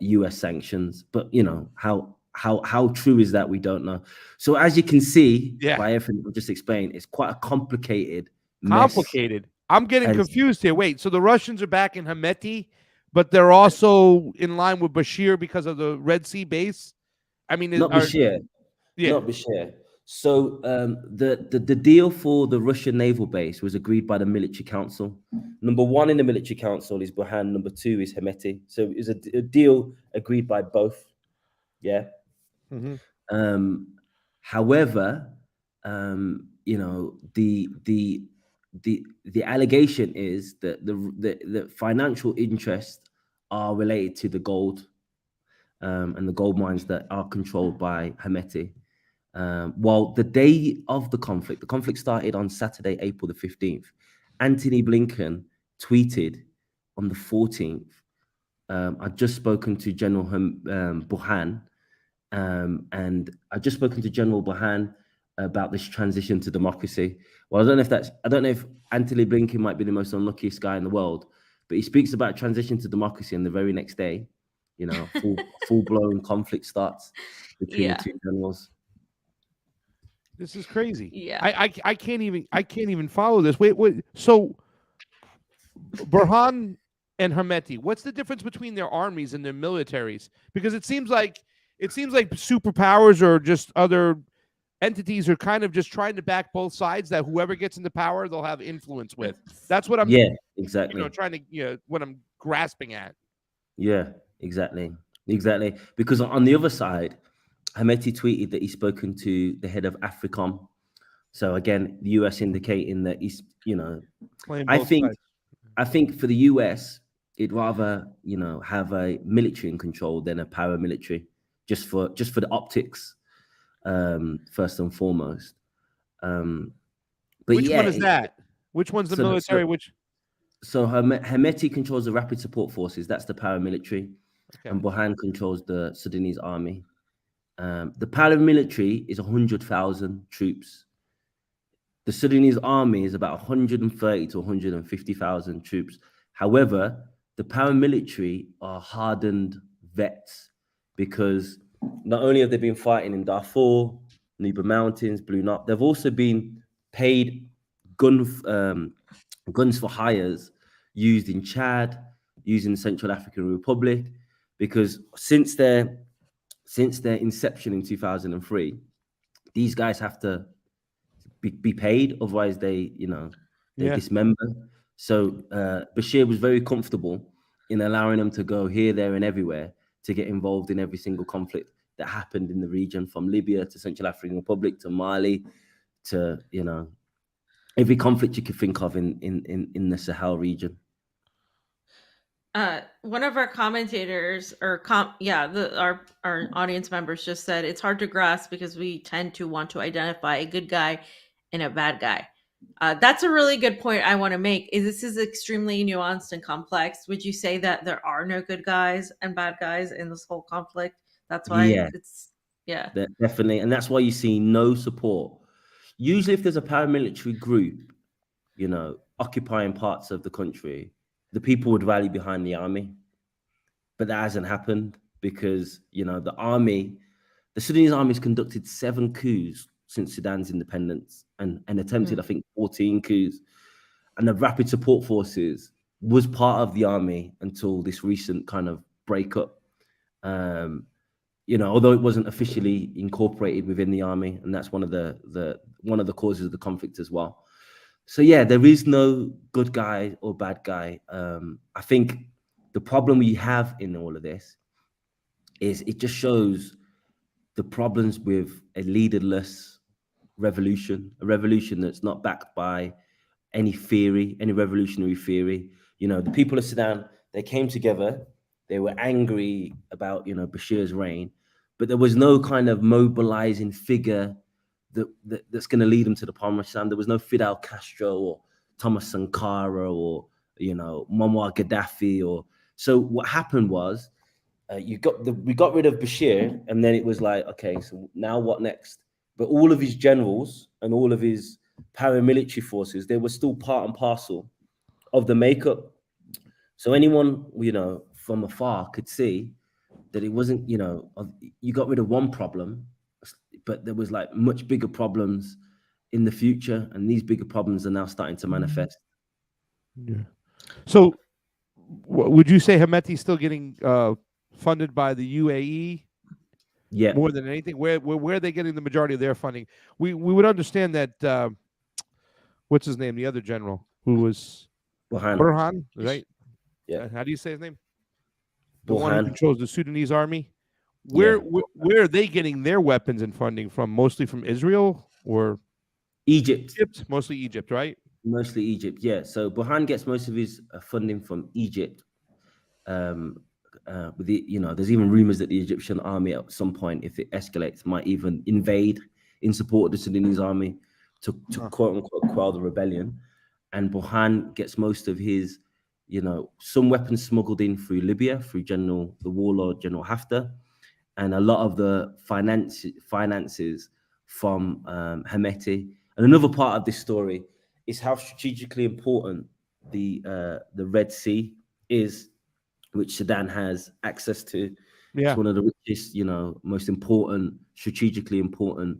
U.S. sanctions. But how true is that? We don't know. So as you can see, by everything I've just explained, it's quite a complicated mess. I'm getting confused here. Wait, so the Russians are backing Hemeti, but they're also in line with Bashir because of the Red Sea base? I mean, not Bashir. So the deal for the Russian naval base was agreed by the military council. Number one in the military council is Burhan. Number two is Hemeti. So it was a deal agreed by both. Yeah. Mm-hmm. However, the allegation is that the financial interests are related to the gold and the gold mines that are controlled by Hemeti. Well, the day of the conflict started on Saturday, April the 15th. Anthony Blinken tweeted on the 14th, I'd just spoken to General Burhan, and I'd just spoken to General Burhan about this transition to democracy. Well, I don't know if Anthony Blinken might be the most unluckiest guy in the world, but he speaks about transition to democracy, and the very next day, full-blown conflict starts between the two generals. This is crazy. Yeah. I can't even follow this. Wait. So Burhan and Hemeti, what's the difference between their armies and their militaries? Because it seems like superpowers or just other entities are kind of just trying to back both sides, that whoever gets into power they'll have influence with. That's what I'm exactly trying to what I'm grasping at. Yeah, exactly. Because on the other side, Hemeti tweeted that he's spoken to the head of AFRICOM. So again, the US indicating that he's, I think for the US, it'd rather, have a military in control than a paramilitary, just for the optics, first and foremost. But which one is that? Which one's the military? So Hemeti controls the Rapid Support Forces. That's the paramilitary. Okay. And Burhan controls the Sudanese army. The paramilitary is 100,000 troops. The Sudanese army is about 130 to 150,000 troops. However, the paramilitary are hardened vets, because not only have they been fighting in Darfur, Nuba Mountains, Blue Nile, they've also been paid guns for hires used in Chad, used in the Central African Republic, because since their inception in 2003, these guys have to be paid, otherwise they dismember. So Bashir was very comfortable in allowing them to go here, there, and everywhere to get involved in every single conflict that happened in the region, from Libya to Central African Republic to Mali to every conflict you could think of in the Sahel region. One of our commentators our audience members just said it's hard to grasp because we tend to want to identify a good guy and a bad guy. That's a really good point I want to make. This is extremely nuanced and complex. Would you say that there are no good guys and bad guys in this whole conflict? That's why definitely. And that's why you see no support. Usually if there's a paramilitary group, occupying parts of the country, the people would rally behind the army. But that hasn't happened because, the Sudanese army has conducted 7 coups since Sudan's independence and attempted, I think, 14 coups. And the Rapid Support Forces was part of the army until this recent kind of breakup. Although it wasn't officially incorporated within the army, and that's one of the causes of the conflict as well. So yeah, there is no good guy or bad guy. I think the problem we have in all of this is it just shows the problems with a leaderless revolution, a revolution that's not backed by any theory, any revolutionary theory. The people of Sudan, they came together, they were angry about, Bashir's reign, but there was no kind of mobilizing figure that's going to lead them to the promised land. There was no Fidel Castro or Thomas Sankara or, Muammar Gaddafi. So what happened was we got rid of Bashir, and then it was like, okay, so now what next? But all of his generals and all of his paramilitary forces, they were still part and parcel of the makeup. So anyone, from afar could see that it wasn't, you got rid of one problem, but there was like much bigger problems in the future, and these bigger problems are now starting to manifest. Yeah. So, would you say Hemeti's still getting funded by the UAE Yeah, more than anything? Where are they getting the majority of their funding? We would understand that. What's his name? The other general who was Burhan, right? Yeah. How do you say his name? The one who Burhan. controls the Sudanese army. Yeah. Where are they getting their weapons and funding from? Mostly from Israel or Egypt? Mostly Egypt, right? Mostly Egypt, yeah. So Burhan gets most of his funding from Egypt. With there's even rumors that the Egyptian army at some point, if it escalates, might even invade in support of the Sudanese army to quote unquote quell the rebellion. And Burhan gets most of his, some weapons smuggled in through Libya, through the warlord General Haftar, and a lot of the finances from Hemeti. And another part of this story is how strategically important the Red Sea is, which Sudan has access to. Yeah. It's one of the richest, most important, strategically important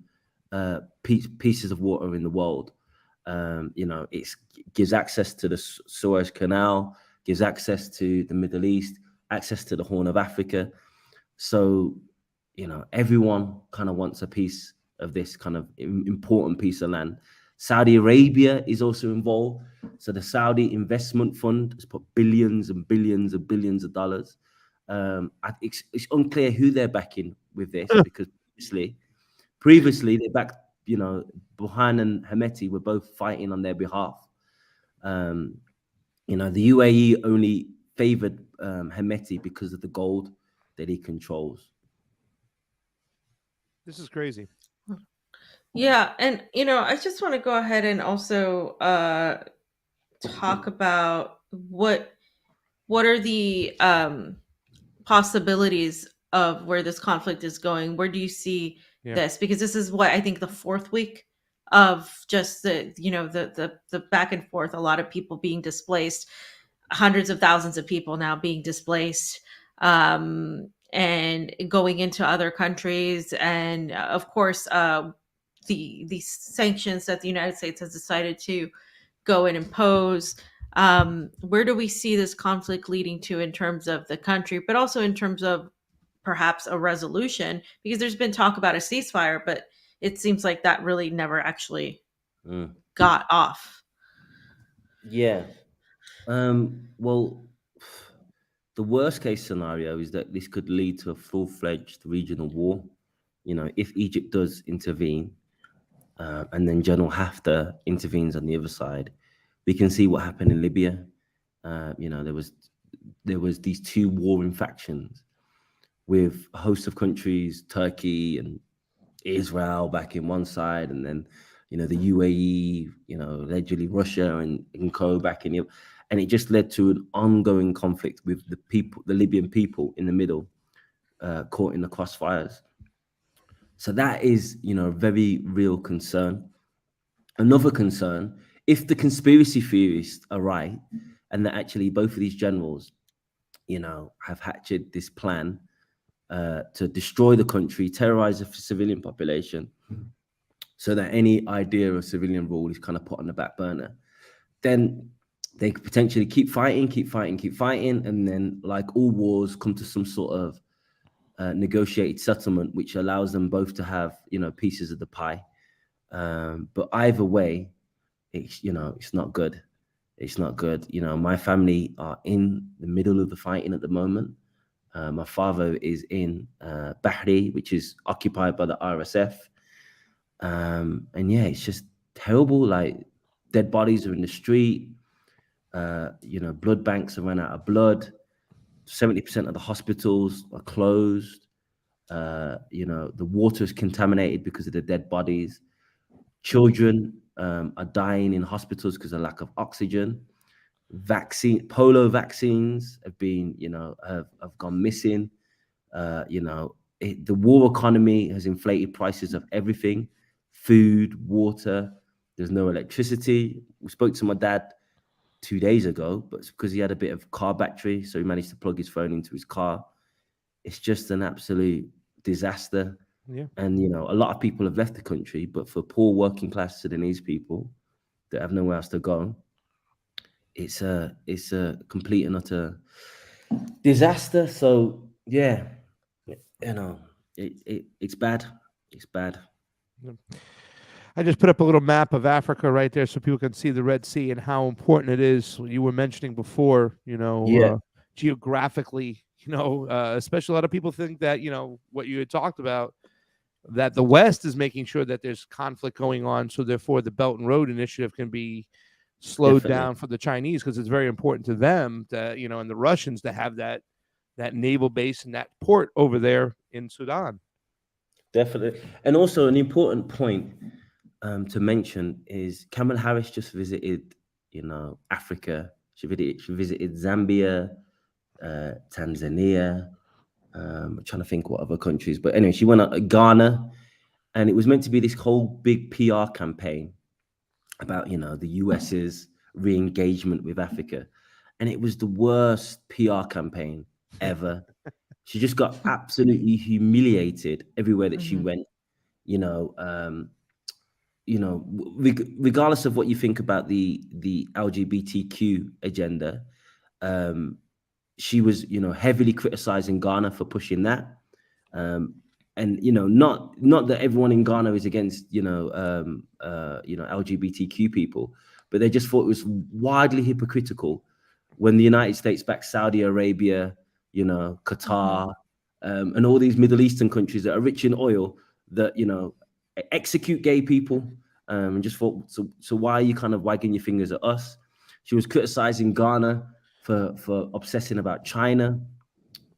pieces of water in the world. It gives access to the Suez Canal, gives access to the Middle East, access to the Horn of Africa. So, everyone kind of wants a piece of this kind of important piece of land. Saudi Arabia is also involved. So the Saudi Investment Fund has put billions and billions and billions of dollars. It's unclear who they're backing with this because previously they backed, Burhan and Hemeti were both fighting on their behalf. The UAE only favored Hemeti because of the gold that he controls. This is crazy. Yeah, and I just want to go ahead and also talk about what are the possibilities of where this conflict is going. Where do you see this? Because this is what I think the fourth week of just the the back and forth. A lot of people being displaced, hundreds of thousands of people now being displaced, and going into other countries, and of course, the sanctions that the United States has decided to go and impose. Where do we see this conflict leading to in terms of the country, but also in terms of perhaps a resolution? Because there's been talk about a ceasefire, but it seems like that really never actually got off. Yeah. Well, the worst case scenario is that this could lead to a full-fledged regional war. If Egypt does intervene, and then General Haftar intervenes on the other side, we can see what happened in Libya. There was these two warring factions with a host of countries, Turkey and Israel back in one side, and then the UAE, allegedly Russia and co back in the, and it just led to an ongoing conflict with the Libyan people in the middle, caught in the crossfires. So that is, a very real concern. Another concern, if the conspiracy theorists are right, and that actually both of these generals, have hatched this plan to destroy the country, terrorize the civilian population, so that any idea of civilian rule is kind of put on the back burner, then they could potentially keep fighting, and then, like all wars, come to some sort of negotiated settlement, which allows them both to have, pieces of the pie. But either way, it's not good. It's not good. My family are in the middle of the fighting at the moment. My father is in Bahri, which is occupied by the RSF. And yeah, it's just terrible. Like, dead bodies are in the street. Blood banks have run out of blood. 70% of the hospitals are closed. The water is contaminated because of the dead bodies. Children are dying in hospitals because of lack of oxygen. Polio vaccines have been, have gone missing. The war economy has inflated prices of everything, food, water. There's no electricity. We spoke to my dad 2 days ago, but it's because he had a bit of car battery, so he managed to plug his phone into his car. It's just an absolute disaster. Yeah. And, a lot of people have left the country, but for poor working class Sudanese people that have nowhere else to go, it's a complete and utter disaster. So yeah, it's bad. It's bad. I just put up a little map of Africa right there so people can see the Red Sea and how important it is. You were mentioning before, geographically, especially a lot of people think that, what you had talked about, that the West is making sure that there's conflict going on. So therefore the Belt and Road Initiative can be slowed Definitely. down for the Chinese, because it's very important to them to, and the Russians to have that naval base and that port over there in Sudan. Definitely. And also an important point to mention is Kamala Harris just visited, Africa. She visited Zambia, Tanzania. I'm trying to think what other countries, but anyway, she went out to Ghana, and it was meant to be this whole big PR campaign about, the US's re-engagement with Africa, and it was the worst PR campaign ever. She just got absolutely humiliated everywhere that she went. Regardless of what you think about the LGBTQ agenda, she was, heavily criticizing Ghana for pushing that. And not that everyone in Ghana is against, LGBTQ people, but they just thought it was widely hypocritical when the United States backed Saudi Arabia, Qatar, and all these Middle Eastern countries that are rich in oil that, execute gay people, and just thought, so why are you kind of wagging your fingers at us? She was criticizing Ghana for obsessing about China.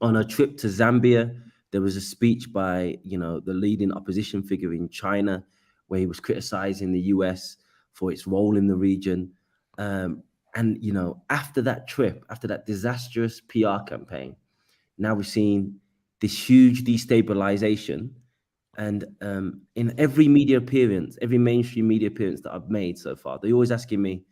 On her trip to Zambia, there was a speech by, the leading opposition figure in China, where he was criticizing the US for its role in the region. And, after that trip, after that disastrous PR campaign, now we've seen this huge destabilization. And in every media appearance, every mainstream media appearance that I've made so far, they're always asking me,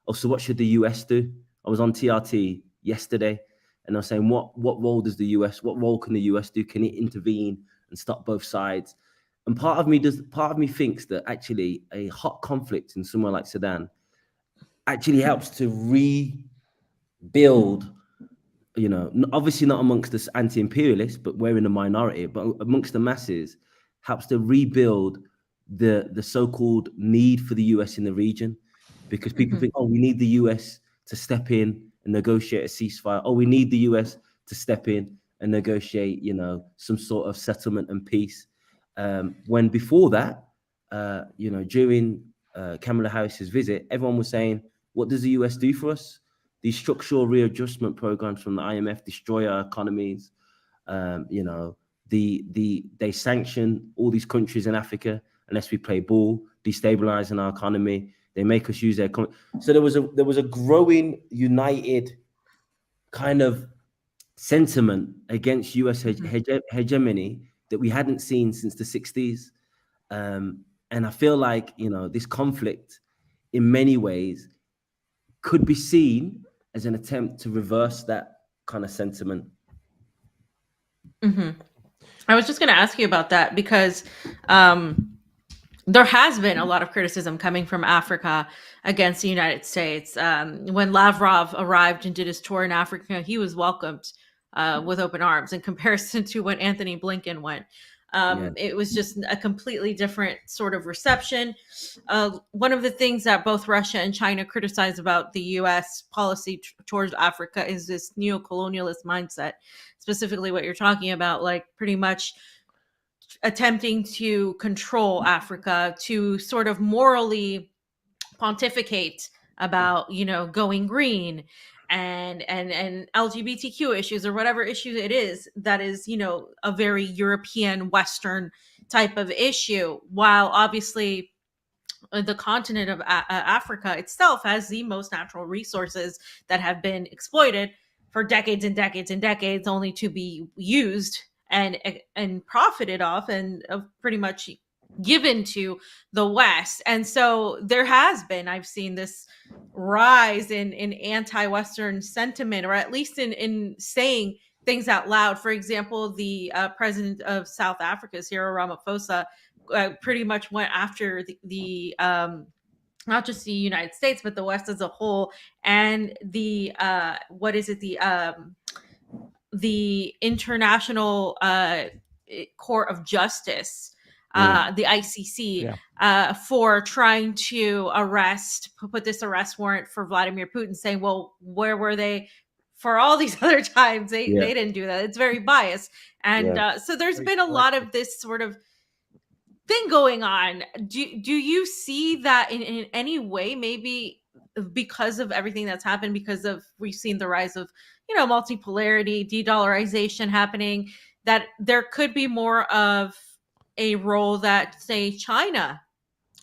oh, so what should the US do? I was on TRT yesterday, and I was saying, what role can the US do? Can it intervene and stop both sides? And part of me thinks that actually a hot conflict in somewhere like Sudan actually helps to rebuild, obviously not amongst the anti-imperialists, but we're in a minority, but amongst the masses, helps to rebuild the so-called need for the US in the region, because people think, oh, we need the US to step in and negotiate a ceasefire. Oh, we need the US to step in and negotiate, some sort of settlement and peace. When before that, during Kamala Harris's visit, everyone was saying, what does the US do for us? These structural readjustment programs from the IMF destroy our economies. They sanction all these countries in Africa unless we play ball, destabilizing our economy. They make us use their so there was a growing united kind of sentiment against US hegemony that we hadn't seen since the 60s. And I feel like, this conflict in many ways could be seen as an attempt to reverse that kind of sentiment. I was just going to ask you about that, because there has been a lot of criticism coming from Africa against the United States. When Lavrov arrived and did his tour in Africa, he was welcomed with open arms in comparison to when Anthony Blinken went. It was just a completely different sort of reception. One of the things that both Russia and China criticize about the U.S. policy towards Africa is this neo-colonialist mindset, specifically what you're talking about, like pretty much attempting to control Africa, to sort of morally pontificate about, going green and LGBTQ issues, or whatever issue it is that is, a very European Western type of issue, while obviously the continent of Africa itself has the most natural resources that have been exploited for decades and decades and decades, only to be used and profited off and pretty much given to the West. And so there has been, I've seen this rise in anti-Western sentiment, or at least in saying things out loud. For example, the president of South Africa, Cyril Ramaphosa, pretty much went after the not just the United States, but the West as a whole, and the the International Court of Justice, the ICC, for trying to put this arrest warrant for Vladimir Putin, saying, well, where were they for all these other times? They didn't do that. It's very biased. And so there's been a lot of this sort of thing going on. Do you see that in any way, maybe because of everything that's happened, because of we've seen the rise of multipolarity, de-dollarization happening, that there could be more of a role that, say, China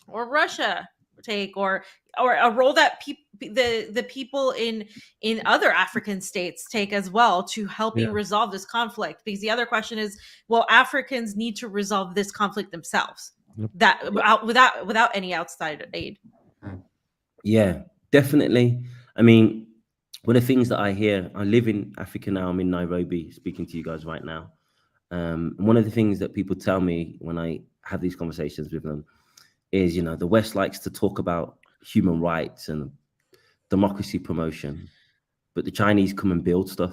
or Russia take, or a role that the people in other African states take as well, to helping resolve this conflict? Because the other question is, well, Africans need to resolve this conflict themselves, that without any outside aid. Yeah, definitely. I mean, one of the things that I hear, I live in Africa now, I'm in Nairobi speaking to you guys right now. One of the things that people tell me when I have these conversations with them is, the West likes to talk about human rights and democracy promotion, but the Chinese come and build stuff.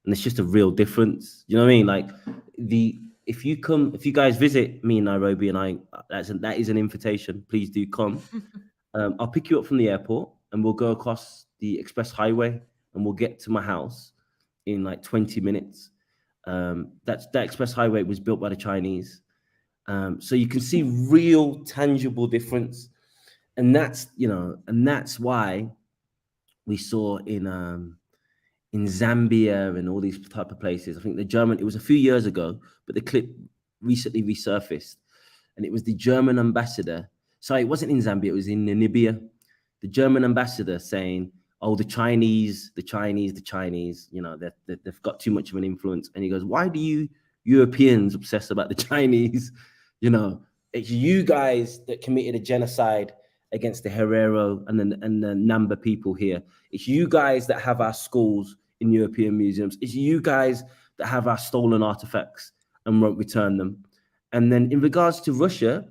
And it's just a real difference. You know what I mean? Like if you guys visit me in Nairobi, and that is an invitation, please do come. I'll pick you up from the airport and we'll go across the express highway and we'll get to my house in like 20 minutes. That express highway was built by the Chinese. So you can see real tangible difference. And that's why we saw in Zambia and all these type of places. I think it was a few years ago, but the clip recently resurfaced, and it was the German ambassador. Sorry, it wasn't in Zambia, it was in Namibia. The German ambassador saying, oh, the Chinese, they've got too much of an influence. And he goes, why do you Europeans obsess about the Chinese? It's you guys that committed a genocide against the Herero and the Namba people here. It's you guys that have our schools in European museums. It's you guys that have our stolen artifacts and won't return them. And then in regards to Russia,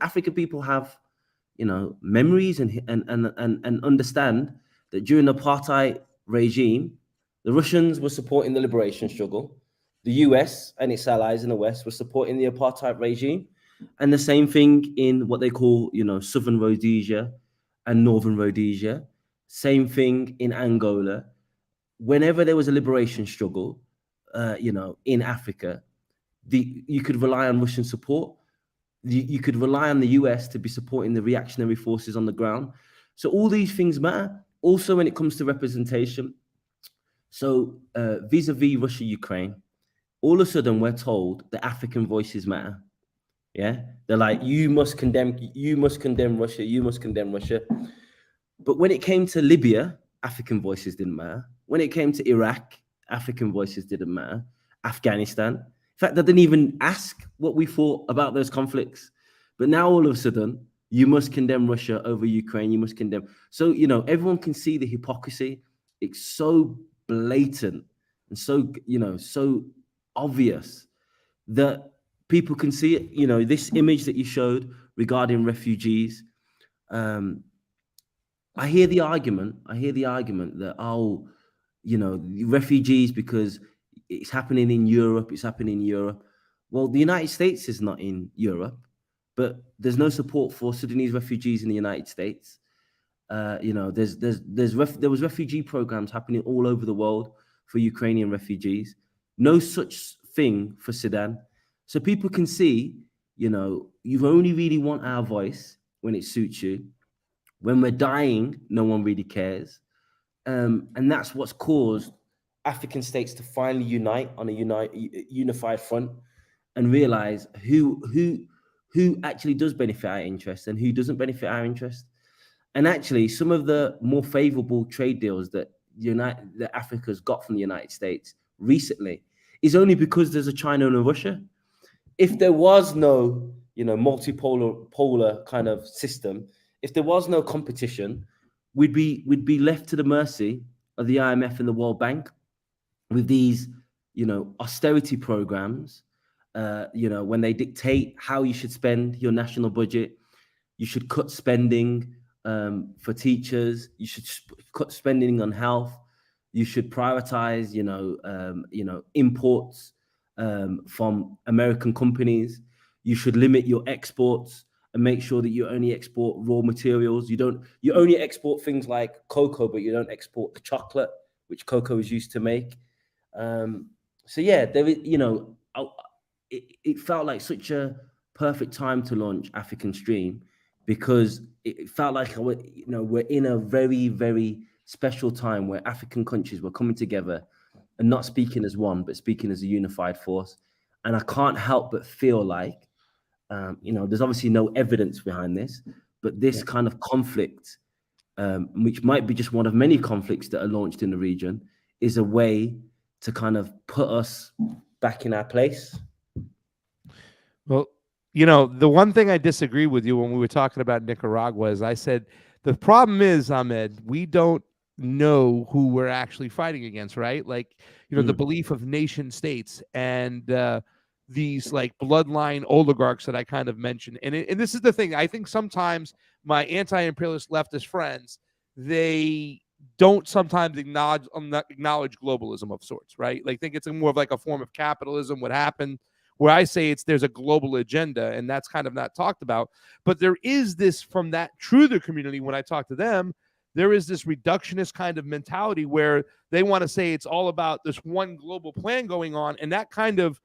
African people have, memories and understand that during the apartheid regime, the Russians were supporting the liberation struggle. The US and its allies in the West were supporting the apartheid regime. And the same thing in what they call, Southern Rhodesia and Northern Rhodesia. Same thing in Angola. Whenever there was a liberation struggle, in Africa, you could rely on Russian support. You could rely on the US to be supporting the reactionary forces on the ground. So all these things matter. Also, when it comes to representation. So vis-a-vis Russia, Ukraine, all of a sudden we're told that African voices matter. Yeah, they're like, you must condemn Russia, you must condemn Russia. But when it came to Libya, African voices didn't matter. When it came to Iraq, African voices didn't matter. Afghanistan, in fact, they didn't even ask what we thought about those conflicts. But now all of a sudden, you must condemn Russia over Ukraine, you must condemn. So, everyone can see the hypocrisy. It's so blatant and so, so obvious that people can see it. This image that you showed regarding refugees. I hear the argument that, refugees, because it's happening in Europe. Well, the United States is not in Europe, but there's no support for Sudanese refugees in the United States. There was refugee programs happening all over the world for Ukrainian refugees. No such thing for Sudan. So people can see, you only really want our voice when it suits you. When we're dying, no one really cares. And that's what's caused African states to finally unite on a unified front and realize who actually does benefit our interest and who doesn't benefit our interest. And actually, some of the more favorable trade deals that that Africa's got from the United States recently is only because there's a China and a Russia. If there was no, polar kind of system, if there was no competition, we'd be left to the mercy of the IMF and the World Bank with these, austerity programs. When they dictate how you should spend your national budget, you should cut spending for teachers. You should cut spending on health. You should prioritize, imports from American companies. You should limit your exports and make sure that you only export raw materials. You only export things like cocoa, but you don't export the chocolate, which cocoa is used to make. So yeah, there is, it felt like such a perfect time to launch African Stream, because it felt like we're in a very, very special time where African countries were coming together and not speaking as one, but speaking as a unified force. And I can't help but feel like, there's obviously no evidence behind this, but this kind of conflict, which might be just one of many conflicts that are launched in the region, is a way to kind of put us back in our place. Well, the one thing I disagree with you when we were talking about Nicaragua is I said, the problem is, Ahmed, we don't know who we're actually fighting against, right? Like, the belief of nation states and these like bloodline oligarchs that I kind of mentioned. And this is the thing. I think sometimes my anti-imperialist leftist friends, they don't sometimes acknowledge globalism of sorts, right? Like, think it's more of like a form of capitalism. What happened, where I say there's a global agenda, and that's kind of not talked about. But there is this, from that truther community, when I talk to them, there is this reductionist kind of mentality where they want to say it's all about this one global plan going on, and that kind of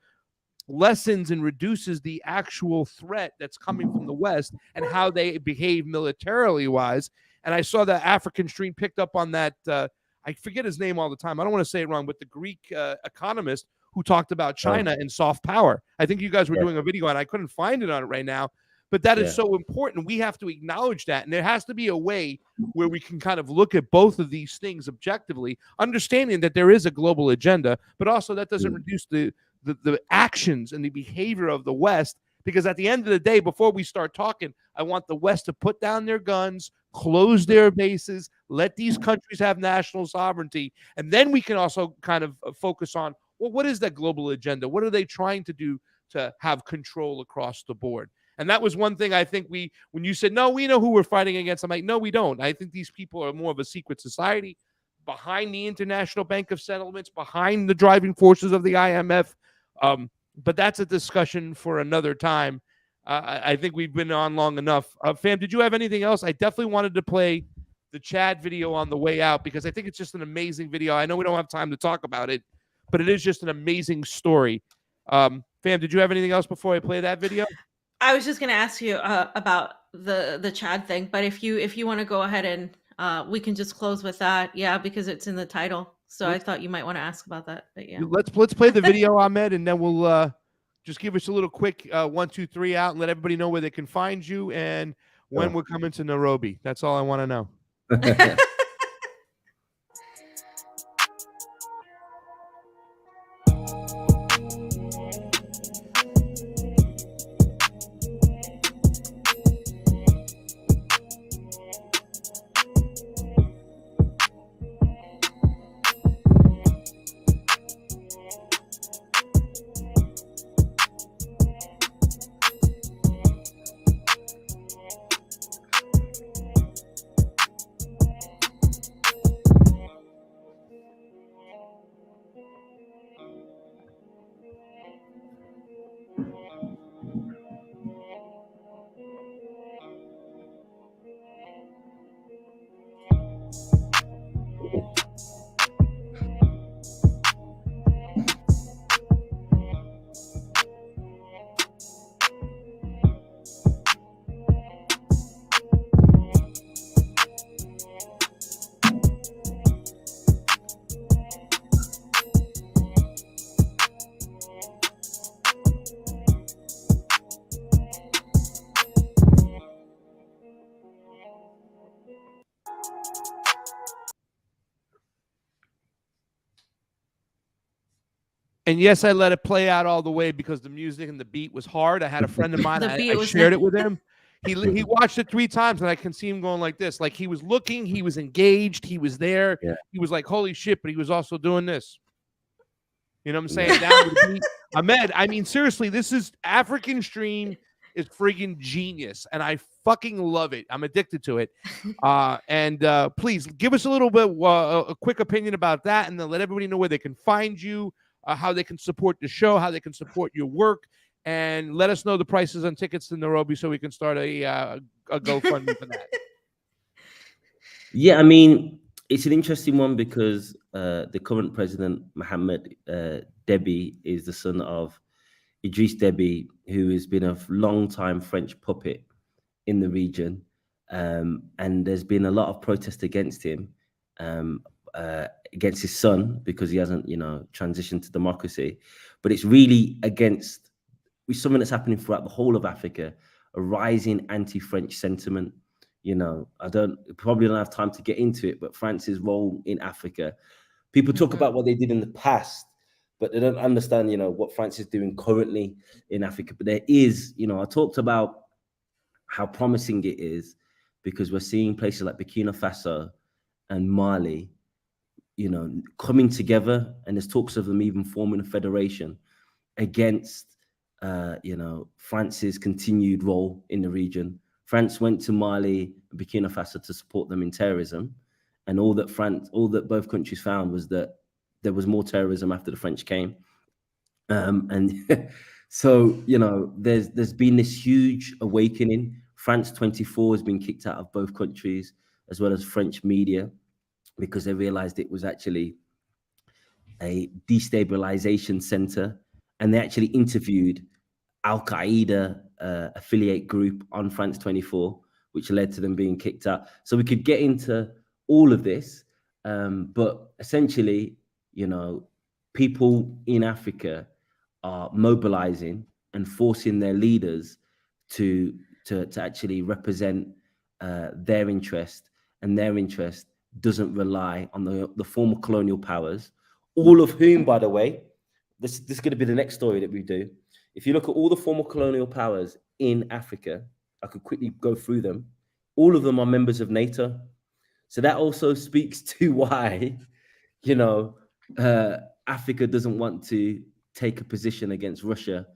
lessens and reduces the actual threat that's coming from the West and how they behave militarily wise. And I saw that African Stream picked up on that. I forget his name all the time. I don't want to say it wrong, but the Greek economist who talked about China and soft power. I think you guys were doing a video on it. I couldn't find it on it right now, but that is so important. We have to acknowledge that. And there has to be a way where we can kind of look at both of these things objectively, understanding that there is a global agenda, but also that doesn't reduce the actions and the behavior of the West. Because at the end of the day, before we start talking, I want the West to put down their guns, close their bases, let these countries have national sovereignty. And then we can also kind of focus on, well, what is that global agenda? What are they trying to do to have control across the board? And that was one thing I think when you said, no, we know who we're fighting against, I'm like, no, we don't. I think these people are more of a secret society behind the International Bank of Settlements, behind the driving forces of the IMF. But that's a discussion for another time. I think we've been on long enough. Fam, did you have anything else? I definitely wanted to play the Chad video on the way out because I think it's just an amazing video. I know we don't have time to talk about it, but it is just an amazing story. Fam, did you have anything else before I play that video? I was just going to ask you about the Chad thing, but if you want to go ahead and we can just close with that, because it's in the title. So I thought you might want to ask about that. But let's play the video, Ahmed, and then we'll just give us a little quick 1, 2, 3 out and let everybody know where they can find you and when we're coming to Nairobi. That's all I want to know. And yes, I let it play out all the way because the music and the beat was hard. I had a friend of mine, The beat I was shared it with him. He watched it 3 times, and I can see him going like this. Like he was looking, he was engaged, he was there. Yeah. He was like, holy shit, but he was also doing this. You know what I'm saying? Yeah. Down to the beat. Ahmed, I mean, seriously, this is African Stream is friggin' genius, and I fucking love it. I'm addicted to it. Please give us a little bit a quick opinion about that, and then let everybody know where they can find you, how they can support the show, how they can support your work, and let us know the prices on tickets to Nairobi so we can start a GoFundMe for that. Yeah, I mean, it's an interesting one because the current president, Mohammed Deby, is the son of Idris Deby, who has been a long-time French puppet in the region. And there's been a lot of protest against him, against his son, because he hasn't, transitioned to democracy. But it's really against something that's happening throughout the whole of Africa, a rising anti-French sentiment. I probably don't have time to get into it, but France's role in Africa. People talk about what they did in the past, but they don't understand, what France is doing currently in Africa. But there is, I talked about how promising it is because we're seeing places like Burkina Faso and Mali, coming together, and there's talks of them even forming a federation against, France's continued role in the region. France went to Mali and Burkina Faso to support them in terrorism, and all that both countries found was that there was more terrorism after the French came. And so, there's been this huge awakening. France 24 has been kicked out of both countries, as well as French media, because they realized it was actually a destabilization center. And they actually interviewed Al-Qaeda affiliate group on France 24, which led to them being kicked out. So we could get into all of this, but essentially, people in Africa are mobilizing and forcing their leaders to actually represent their interest, and their interest doesn't rely on the former colonial powers, all of whom, by the way, this is going to be the next story that we do. If you look at all the former colonial powers in Africa, I could quickly go through them. All of them are members of NATO. So that also speaks to why, Africa doesn't want to take a position against Russia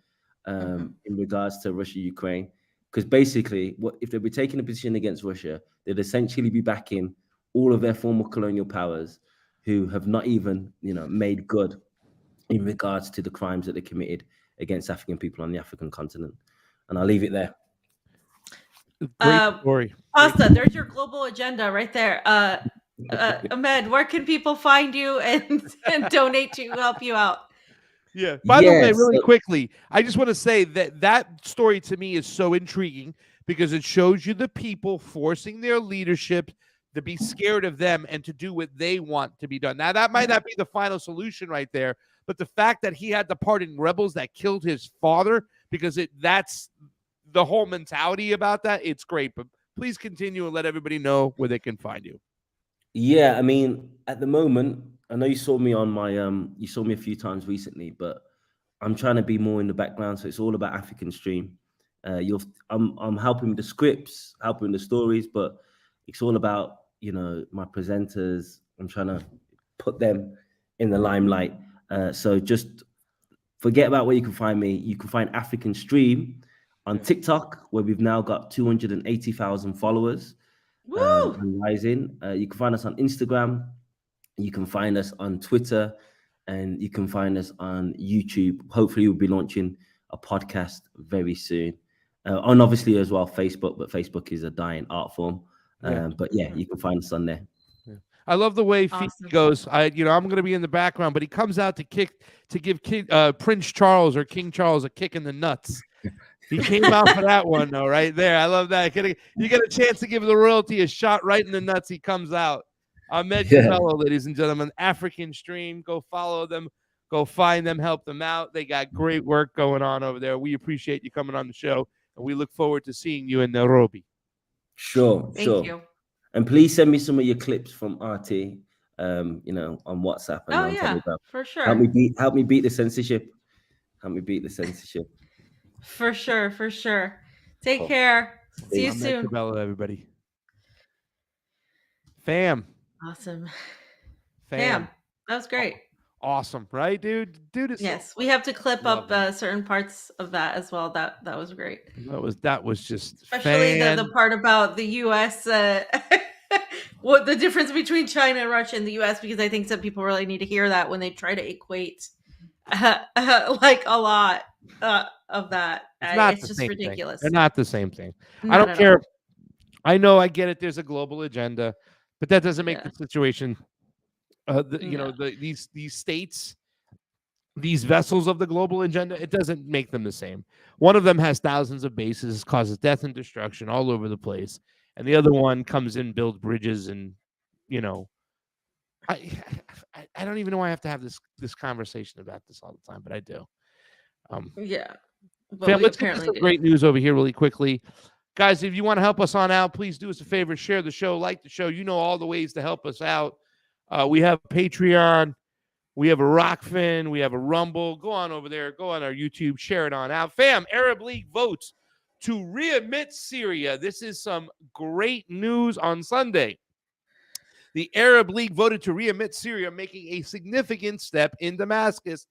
in regards to Russia-Ukraine. Because basically, if they were taking a position against Russia, they'd essentially be backing all of their former colonial powers who have not even, made good in regards to the crimes that they committed against African people on the African continent. And I'll leave it there. Great story. Pasta, there's your global agenda right there. Ahmed, where can people find you and donate to help you out? Yeah. By the way, Yes. really quickly, I just want to say that story to me is so intriguing because it shows you the people forcing their leadership to be scared of them and to do what they want to be done. Now, that might not be the final solution right there, but the fact that he had to pardon rebels that killed his father, because that's the whole mentality about that, it's great. But please continue and let everybody know where they can find you. Yeah, I mean, at the moment, I know you saw me on my you saw me a few times recently, but I'm trying to be more in the background, so it's all about African Stream. I'm helping with the scripts, helping with the stories, but it's all about, my presenters. I'm trying to put them in the limelight. So just forget about where you can find me. You can find African Stream on TikTok, where we've now got 280,000 followers. And rising. You can find us on Instagram. You can find us on Twitter, and you can find us on YouTube. Hopefully, we'll be launching a podcast very soon. And obviously as well, Facebook, but Facebook is a dying art form. But yeah, you can find us on there. I love the way Awesome. Fee goes. I'm going to be in the background, but he comes out to give Prince Charles or King Charles a kick in the nuts. He came out for that one, though, right there. I love that. You get a chance to give the royalty a shot right in the nuts. He comes out. Ahmed Capello, ladies and gentlemen, African Stream. Go follow them. Go find them. Help them out. They got great work going on over there. We appreciate you coming on the show, and we look forward to seeing you in Nairobi. Sure. Thank you. And please send me some of your clips from RT. on WhatsApp and Oh on yeah, Telegram. for Help me sure. beat the censorship. Help me beat the censorship. For sure, for sure. Take Cool. care. See you Peace. I'm Matt soon. Cabela, everybody. Fam. Awesome. Fam. Damn, that was great. Awesome, right, dude? Dude is Yes, so we have to clip Love up him. certain parts of that as well. That was great. that was just Especially the part about the U.S. What the difference between China and Russia and the U.S. Because I think some people really need to hear that when they try to equate like a lot of that. It's not It's the just same thing. ridiculous. They're not the same thing. I Not don't at care. all. I know, I get it. There's a global agenda, but that doesn't make Yeah. the situation. No. These states, these vessels of the global agenda, it doesn't make them the same. One of them has thousands of bases, causes death and destruction all over the place, and the other one comes in, builds bridges, and I I don't even know why I have to have this conversation about this all the time, but I do. Yeah. But Fam, we let's get to apparently some do. great news over here really quickly. Guys, if you want to help us on out, please do us a favor, share the show, like the show. You know all the ways to help us out. We have Patreon, we have a Rockfin, we have a Rumble. Go on over there, go on our YouTube, share it on out. Fam, Arab League votes to readmit Syria. This is some great news on Sunday. The Arab League voted to readmit Syria, making a significant step in Damascus'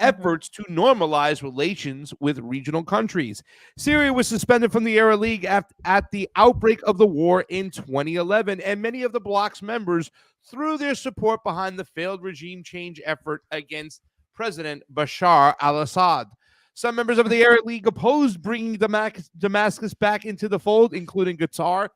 efforts to normalize relations with regional countries. Syria was suspended from the Arab League at the outbreak of the war in 2011, and many of the bloc's members threw their support behind the failed regime change effort against President Bashar al-Assad. Some members of the Arab League opposed bringing Damascus back into the fold, including Qatar,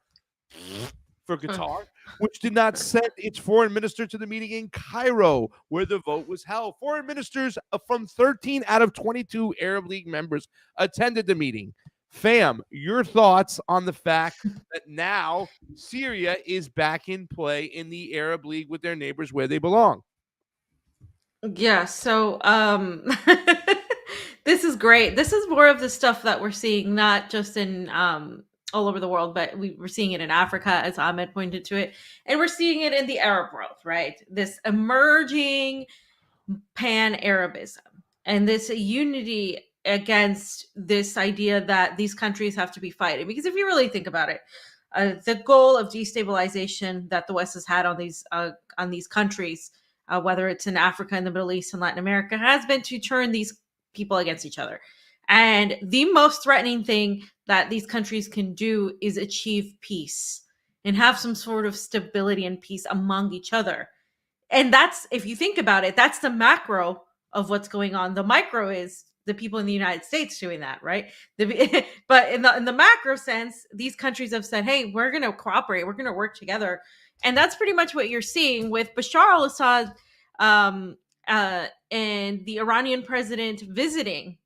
which did not send its foreign minister to the meeting in Cairo, where the vote was held. Foreign ministers from 13 out of 22 Arab League members attended the meeting. Fam, your thoughts on the fact that now Syria is back in play in the Arab League with their neighbors where they belong? Yeah, so this is great. This is more of the stuff that we're seeing, not just in all over the world, but we're seeing it in Africa, as Ahmed pointed to it, and we're seeing it in the Arab world, right? This emerging pan-Arabism and this unity against this idea that these countries have to be fighting. Because if you really think about it, the goal of destabilization that the West has had on these countries, whether it's in Africa, in the Middle East, and Latin America, has been to turn these people against each other. And the most threatening thing that these countries can do is achieve peace and have some sort of stability and peace among each other. And that's, if you think about it, that's the macro of what's going on. The micro is the people in the United States doing that, right? But in the macro sense, these countries have said, hey, we're going to cooperate, we're going to work together. And that's pretty much what you're seeing with Bashar al-Assad and the Iranian president visiting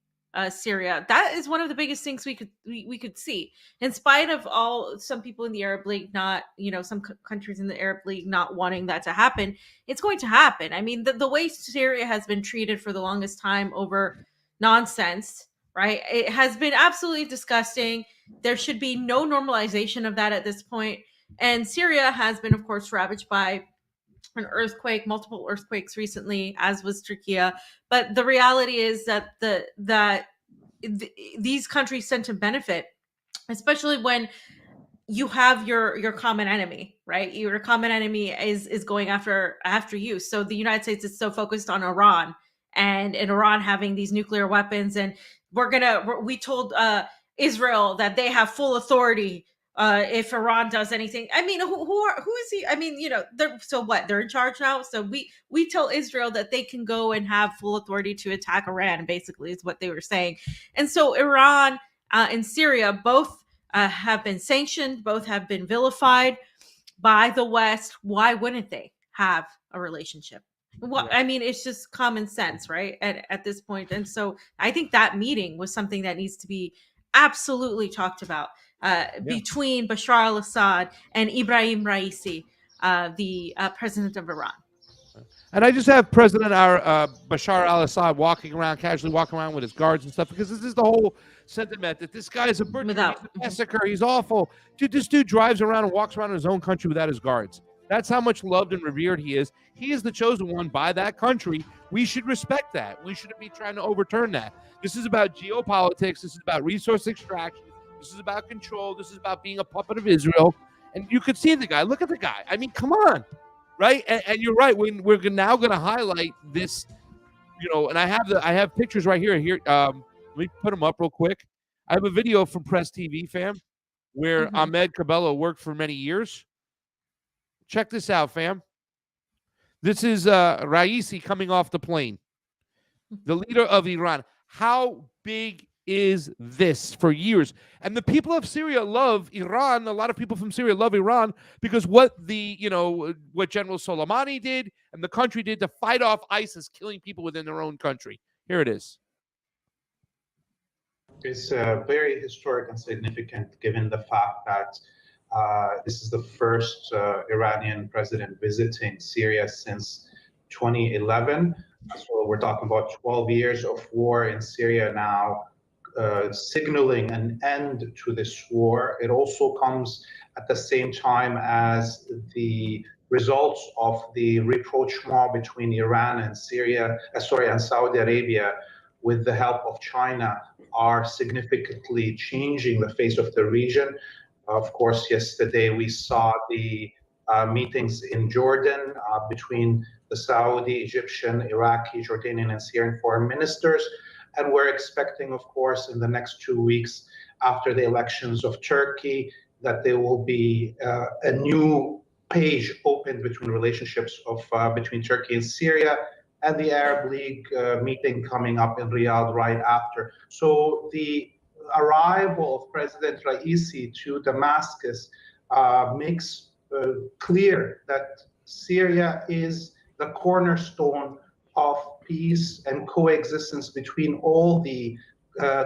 Syria. That is one of the biggest things we could see, in spite of some people in the Arab League not, some countries in the Arab League not wanting that to happen. It's going to happen. I mean, the way Syria has been treated for the longest time over nonsense, right? It has been absolutely disgusting. There should be no normalization of that at this point. And Syria has been, of course, ravaged by an earthquake, multiple earthquakes recently, as was Turkey. But the reality is that these countries tend to benefit, especially when you have your common enemy, right? Your common enemy is going after you. So the United States is so focused on Iran and Iran having these nuclear weapons, and we told Israel that they have full authority if Iran does anything. I mean, who is he? I mean, so what? They're in charge now. So we tell Israel that they can go and have full authority to attack Iran, basically, is what they were saying. And so Iran and Syria both have been sanctioned, both have been vilified by the West. Why wouldn't they have a relationship? Well, I mean, it's just common sense, right? At this point. And so I think that meeting was something that needs to be absolutely talked about between Bashar al-Assad and Ibrahim Raisi, the president of Iran. And I just have President Bashar al-Assad casually walking around with his guards and stuff, because this is the whole sentiment that this guy is a butcher, he's a massacre, he's awful. Dude, this dude drives around and walks around in his own country without his guards. That's how much loved and revered he is. He is the chosen one by that country. We should respect that. We shouldn't be trying to overturn that. This is about geopolitics. This is about resource extraction. This is about control. This is about being a puppet of Israel. And you could see the guy. Look at the guy. I mean, come on, right? And you're right. We're now going to highlight this, and I have pictures right here. Let me put them up real quick. I have a video from Press TV, fam, where Ahmed Cabello worked for many years. Check this out, fam. This is Raisi coming off the plane, the leader of Iran. How big is this for years? And the people of Syria love Iran. A lot of people from Syria love Iran because what General Soleimani did and the country did to fight off ISIS, killing people within their own country. Here it is. It's very historic and significant given the fact that this is the first Iranian president visiting Syria since 2011. So we're talking about 12 years of war in Syria now, signaling an end to this war. It also comes at the same time as the results of the rapprochement between Iran and and Saudi Arabia, with the help of China, are significantly changing the face of the region. Of course, yesterday we saw the meetings in Jordan between the Saudi, Egyptian, Iraqi, Jordanian, and Syrian foreign ministers. And we're expecting, of course, in the next 2 weeks after the elections of Turkey, that there will be a new page opened between relationships between Turkey and Syria, and the Arab League meeting coming up in Riyadh right after. So the arrival of President Raisi to Damascus makes clear that Syria is the cornerstone of peace and coexistence between all the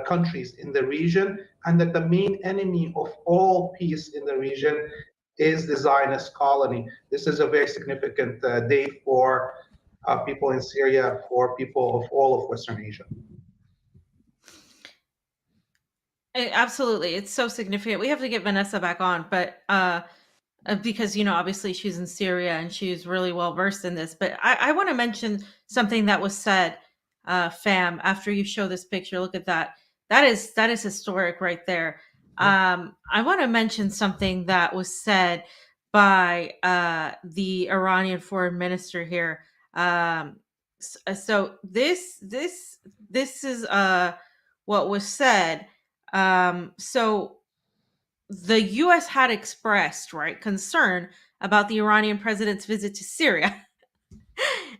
countries in the region, and that the main enemy of all peace in the region is the Zionist colony. This is a very significant day for people in Syria, for people of all of Western Asia. Absolutely. It's so significant. We have to get Vanessa back on, but because, obviously she's in Syria and she's really well versed in this. But I want to mention something that was said, fam, after you show this picture. Look at that. That is historic right there. I want to mention something that was said by the Iranian foreign minister here. So this is what was said. So the U.S. had expressed concern about the Iranian president's visit to Syria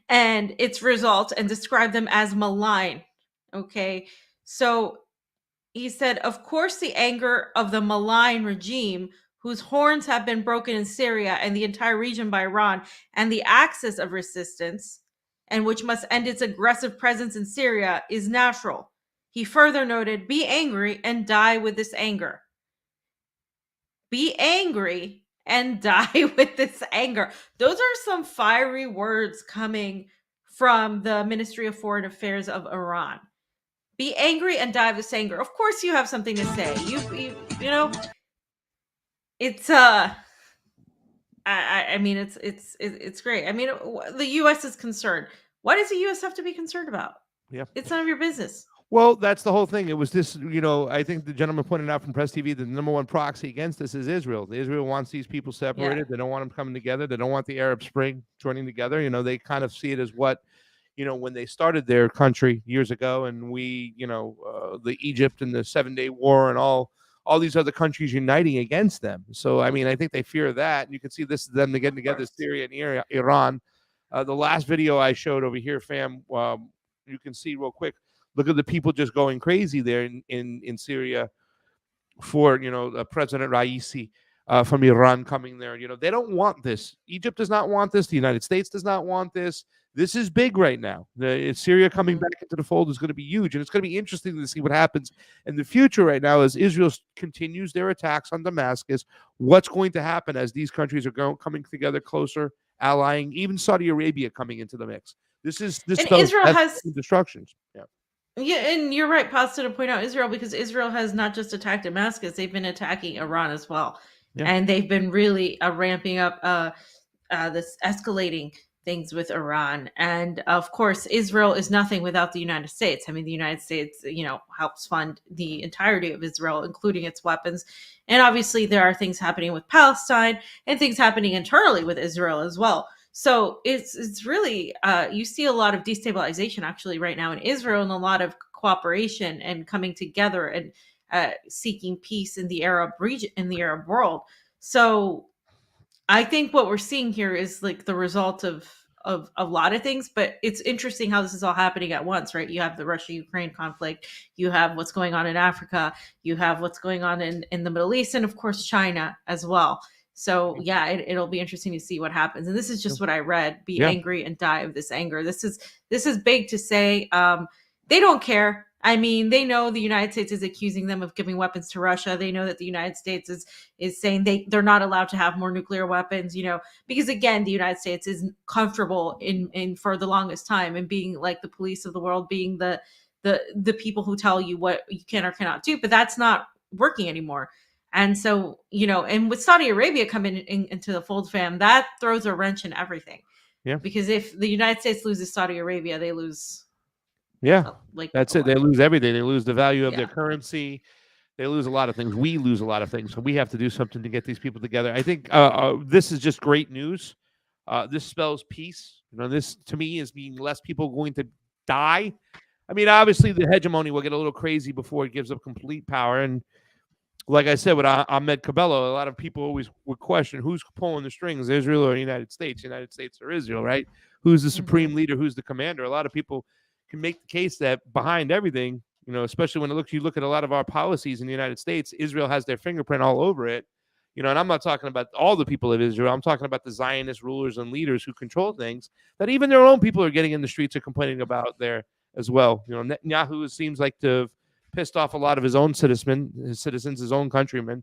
and its results, and described them as malign. Okay, so he said, of course, the anger of the malign regime, whose horns have been broken in Syria and the entire region by Iran, and the axis of resistance, and which must end its aggressive presence in Syria, is natural. He further noted, be angry and die with this anger. Be angry and die with this anger. Those are some fiery words coming from the Ministry of Foreign Affairs of Iran. Be angry and die with this anger. Of course you have something to say. You know, it's I mean it's great. I mean, the US is concerned. Why does the US have to be concerned about? Yeah. It's none of your business. Well, that's the whole thing. It was this, I think the gentleman pointed out from Press TV that the number one proxy against this is Israel. Israel wants these people separated. Yeah. They don't want them coming together. They don't want the Arab Spring joining together. They kind of see it as what, when they started their country years ago, and we, the Egypt and the 7-Day War and all these other countries uniting against them. So, I mean, I think they fear that. And you can see this is them getting together, Syria and Iran. The last video I showed over here, fam, you can see real quick. Look at the people just going crazy there in Syria for, President Raisi from Iran coming there. They don't want this. Egypt does not want this. The United States does not want this. This is big right now. Syria coming back into the fold is going to be huge. And it's going to be interesting to see what happens in the future right now as Israel continues their attacks on Damascus. What's going to happen as these countries are coming together closer, allying, even Saudi Arabia coming into the mix. This Israel has destructions. Yeah. Yeah, and you're right, Pasta, to point out Israel, because Israel has not just attacked Damascus, they've been attacking Iran as well. Yeah. And they've been really ramping up this escalating things with Iran. And of course, Israel is nothing without the United States. I mean, the United States, helps fund the entirety of Israel, including its weapons. And obviously, there are things happening with Palestine and things happening internally with Israel as well. So it's really you see a lot of destabilization actually right now in Israel, and a lot of cooperation and coming together and seeking peace in the Arab region, in the Arab world. So I think what we're seeing here is like the result of a lot of things, but it's interesting how this is all happening at once, right? You have the Russia-Ukraine conflict, you have what's going on in Africa, you have what's going on in the Middle East, and of course China as well. So yeah, it'll be interesting to see what happens. And this is just what I read: be angry and die of this anger. This is big to say. They don't care. I mean, they know the United States is accusing them of giving weapons to Russia. They know that the United States is saying they're not allowed to have more nuclear weapons, because again, the United States is comfortable in for the longest time in being like the police of the world, being the people who tell you what you can or cannot do. But that's not working anymore. And so, and with Saudi Arabia coming into the fold, fam, that throws a wrench in everything. Yeah. Because if the United States loses Saudi Arabia, they lose. Yeah. That's it. They lose everything. They lose the value of their Yeah. currency. They lose a lot of things. We lose a lot of things. So we have to do something to get these people together. I think this is just great news. This spells peace. This to me is mean less people going to die. I mean, obviously the hegemony will get a little crazy before it gives up complete power. And like I said with Ahmed Cabello, a lot of people always would question who's pulling the strings, Israel or the United States or Israel, right? Who's the supreme leader? Who's the commander? A lot of people can make the case that behind everything, especially when you look at a lot of our policies in the United States, Israel has their fingerprint all over it. And I'm not talking about all the people of Israel. I'm talking about the Zionist rulers and leaders who control things that even their own people are getting in the streets or complaining about there as well. Netanyahu seems like to have pissed off a lot of his own citizens, his own countrymen.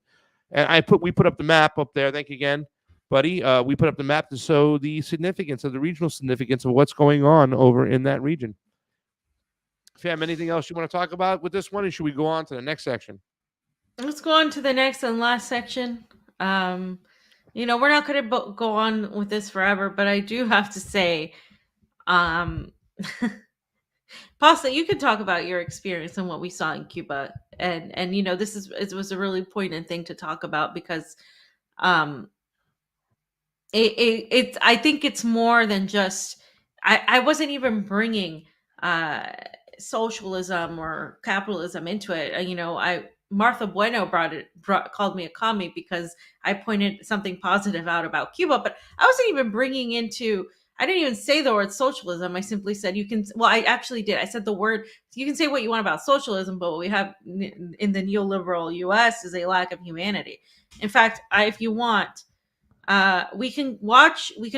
And we put up the map up there. Thank you again, buddy. We put up the map to show the significance of the regional significance of what's going on over in that region. Fam, anything else you want to talk about with this one, or should we go on to the next section? Let's go on to the next and last section. We're not going to go on with this forever, but I do have to say, Pasta, you could talk about your experience and what we saw in Cuba, and it was a really poignant thing to talk about because, I think it's more than just. I wasn't even bringing socialism or capitalism into it. Martha Bueno called me a commie because I pointed something positive out about Cuba, but I wasn't even bringing into. I didn't even say the word socialism. I simply said I actually did. I said the word, you can say what you want about socialism, but what we have in the neoliberal US is a lack of humanity. In fact, if you want, we can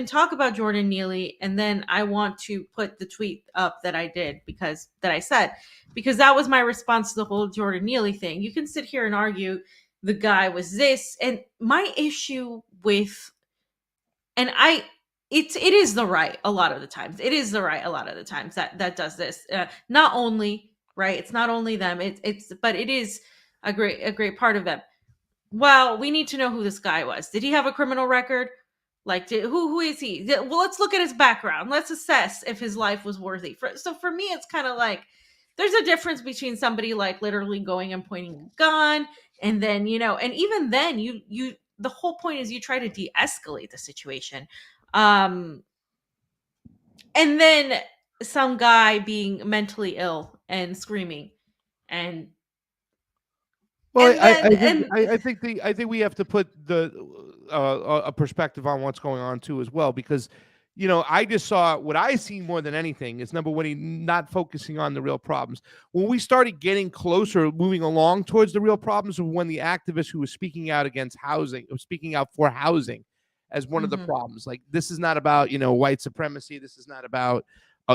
talk about Jordan Neely, and then I want to put the tweet up that I did because that was my response to the whole Jordan Neely thing. You can sit here and argue the guy was this, and my issue with, and it is the right a lot of the times. It is the right a lot of the times that does this. Not only right, it's not only them. But it is a great part of them. Well, we need to know who this guy was. Did he have a criminal record? Like, who is he? Well, let's look at his background. Let's assess if his life was worthy. So for me, it's kind of like there's a difference between somebody like literally going and pointing a gun, and then and even then you the whole point is you try to de-escalate the situation. And then some guy being mentally ill and screaming and well, I think we have to put a perspective on what's going on too as well, because I just saw what I see more than anything is number one, not focusing on the real problems. When we started getting closer, moving along towards the real problems, of when the activist who was speaking out against housing, or speaking out for housing as one of the problems, like this is not about white supremacy. This is not about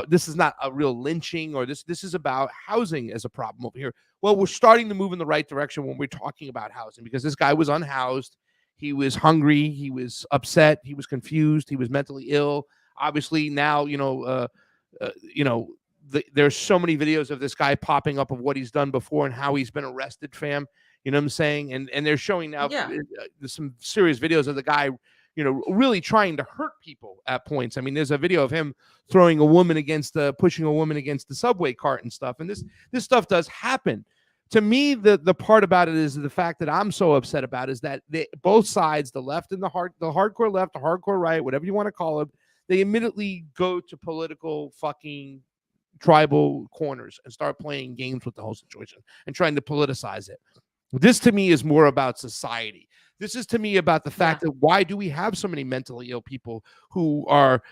this is not a real lynching, or this is about housing as a problem over here. Well, we're starting to move in the right direction when we're talking about housing, because this guy was unhoused. He was hungry. He was upset. He was confused. He was mentally ill. Obviously, now, there's so many videos of this guy popping up of what he's done before and how he's been arrested, fam. You know what I'm saying? And they're showing now there's some serious videos of the guy, really trying to hurt people at points. I mean, there's a video of him throwing a woman pushing a woman against the subway cart and stuff. And this stuff does happen. To me, the part about it is the fact that I'm so upset about is that both sides, the left and the hardcore left, the hardcore right, whatever you want to call it, they immediately go to political fucking tribal corners and start playing games with the whole situation and trying to politicize it. This to me is more about society. This is to me about the fact that why do we have so many mentally ill people who are,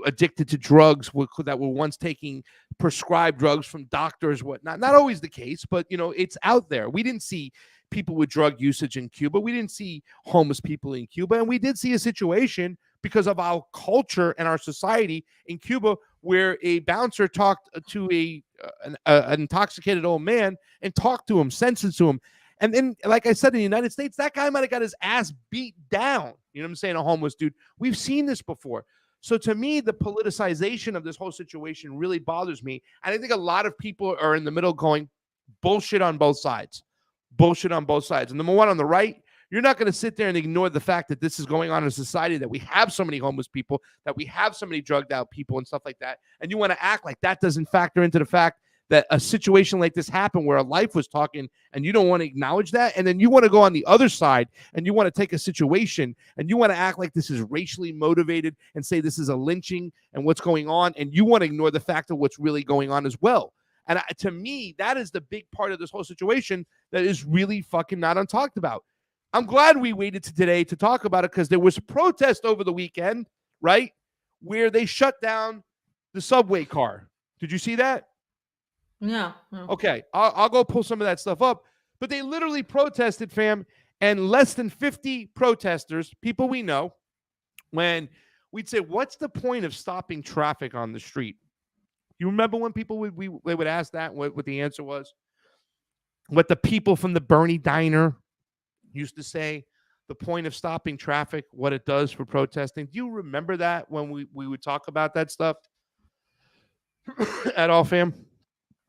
addicted to drugs that were once taking prescribed drugs from doctors, whatnot. Not always the case, but, it's out there. We didn't see people with drug usage in Cuba. We didn't see homeless people in Cuba. And we did see a situation because of our culture and our society in Cuba where a bouncer talked to an intoxicated old man and talked to him, sentenced to him. And then, like I said, in the United States, that guy might have got his ass beat down. You know what I'm saying? A homeless dude. We've seen this before. So to me, the politicization of this whole situation really bothers me. And I think a lot of people are in the middle going bullshit on both sides. Bullshit on both sides. And number one, on the right, you're not going to sit there and ignore the fact that this is going on in society, that we have so many homeless people, that we have so many drugged out people and stuff like that. And you want to act like that doesn't factor into the fact that a situation like this happened where a life was talking and you don't want to acknowledge that. And then you want to go on the other side and you want to take a situation and you want to act like this is racially motivated and say this is a lynching and what's going on. And you want to ignore the fact of what's really going on as well. And to me, that is the big part of this whole situation that is really fucking not untalked about. I'm glad we waited to today to talk about it because there was a protest over the weekend, right, where they shut down the subway car. Did you see that? No. Okay, I'll go pull some of that stuff up. But they literally protested, fam, and less than 50 protesters, people we know, when we'd say, what's the point of stopping traffic on the street? You remember when people would ask that, what the answer was? What the people from the Bernie Diner used to say, the point of stopping traffic, what it does for protesting. Do you remember that when we would talk about that stuff at all, fam?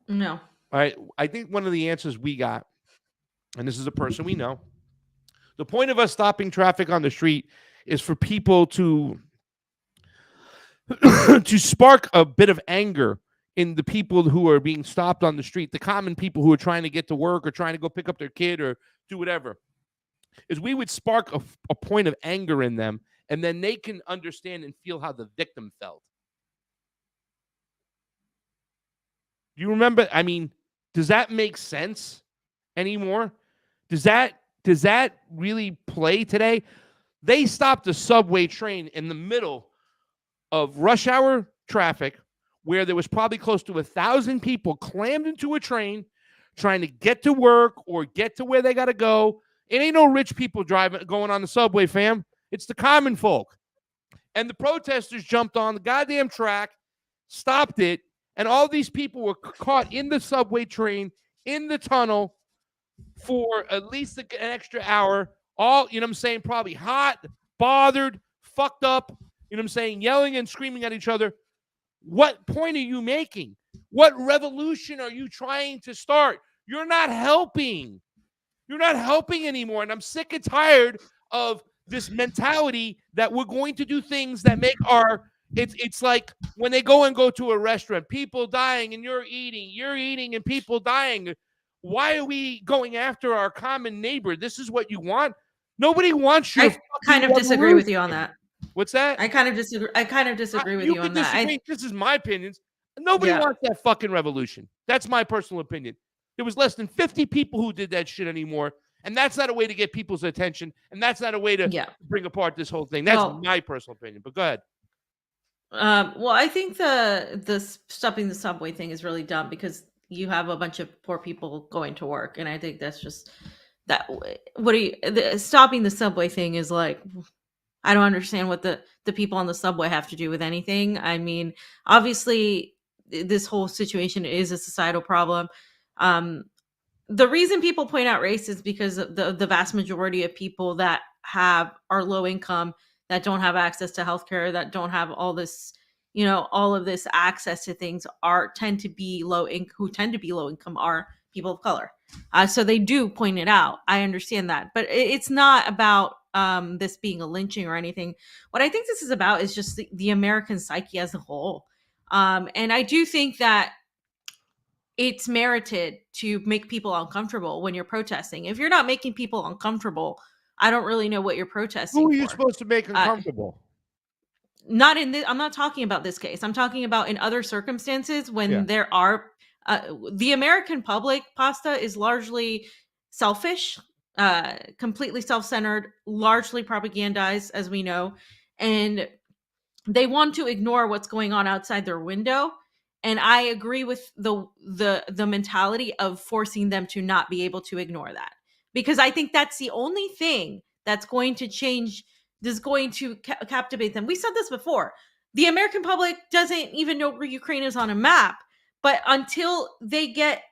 No. All right. I think one of the answers we got, and this is a person we know, the point of us stopping traffic on the street is for people to spark a bit of anger in the people who are being stopped on the street, the common people who are trying to get to work or trying to go pick up their kid or do whatever, is we would spark a point of anger in them, and then they can understand and feel how the victim felt. You remember? I mean, does that make sense anymore? Does that really play today? They stopped a subway train in the middle of rush hour traffic where there was probably close to 1,000 people clammed into a train trying to get to work or get to where they got to go. It ain't no rich people going on the subway, fam. It's the common folk. And the protesters jumped on the goddamn track, stopped it, and all these people were caught in the subway train, in the tunnel for at least an extra hour. All, you know what I'm saying, probably hot, bothered, fucked up, you know what I'm saying, yelling and screaming at each other. What point are you making? What revolution are you trying to start? You're not helping. You're not helping anymore. And I'm sick and tired of this mentality that we're going to do things that make it's like when they go to a restaurant, people dying and you're eating and people dying. Why are we going after our common neighbor? This is what you want? Nobody wants you. I kind of disagree with you on that. What's that? I kind of disagree with you on that. This is my opinion. Nobody wants that fucking revolution. That's my personal opinion. There was less than 50 people who did that shit anymore. And that's not a way to get people's attention. And that's not a way to bring apart this whole thing. That's my personal opinion. But go ahead. Well, I think the stopping the subway thing is really dumb because you have a bunch of poor people going to work. And I think that's just that. Stopping the subway thing is like, I don't understand what the people on the subway have to do with anything. I mean, obviously, this whole situation is a societal problem. The reason people point out race is because the vast majority of people that are low income, that don't have access to healthcare, that don't have all this, all of this access to things tend to be low income are people of color. So they do point it out. I understand that, but it's not about this being a lynching or anything. What I think this is about is just the American psyche as a whole. And I do think that it's merited to make people uncomfortable when you're protesting. If you're not making people uncomfortable, I don't really know what you're protesting Who are you for. supposed to make uncomfortable? Not in this. I'm not talking about this case. I'm talking about in other circumstances when Yeah. there are the American public, Pasta, is largely selfish, completely self-centered, largely propagandized, as we know, and they want to ignore what's going on outside their window. And I agree with the mentality of forcing them to not be able to ignore that, because I think that's the only thing that's going to change, is going to captivate them. We said this before. The American public doesn't even know where Ukraine is on a map, but until they get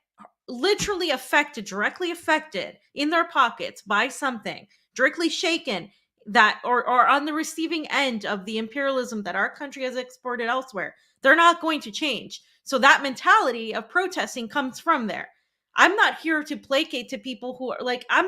literally affected, directly affected in their pockets by something, directly shaken, that or on the receiving end of the imperialism that our country has exported elsewhere, they're not going to change. So that mentality of protesting comes from there. I'm not here to placate to people who are like, I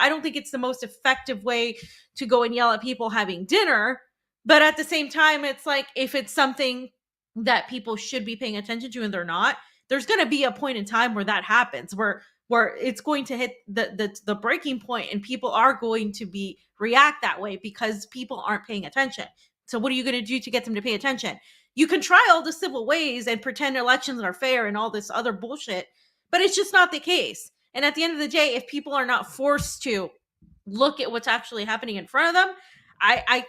don't think it's the most effective way to go and yell at people having dinner. But at the same time, it's like, if it's something that people should be paying attention to and they're not, there's going to be a point in time where that happens, where it's going to hit the breaking point, and people are going to be react that way because people aren't paying attention. So what are you going to do to get them to pay attention? You can try all the civil ways and pretend elections are fair and all this other bullshit, but it's just not the case. And at the end of the day, if people are not forced to look at what's actually happening in front of them, I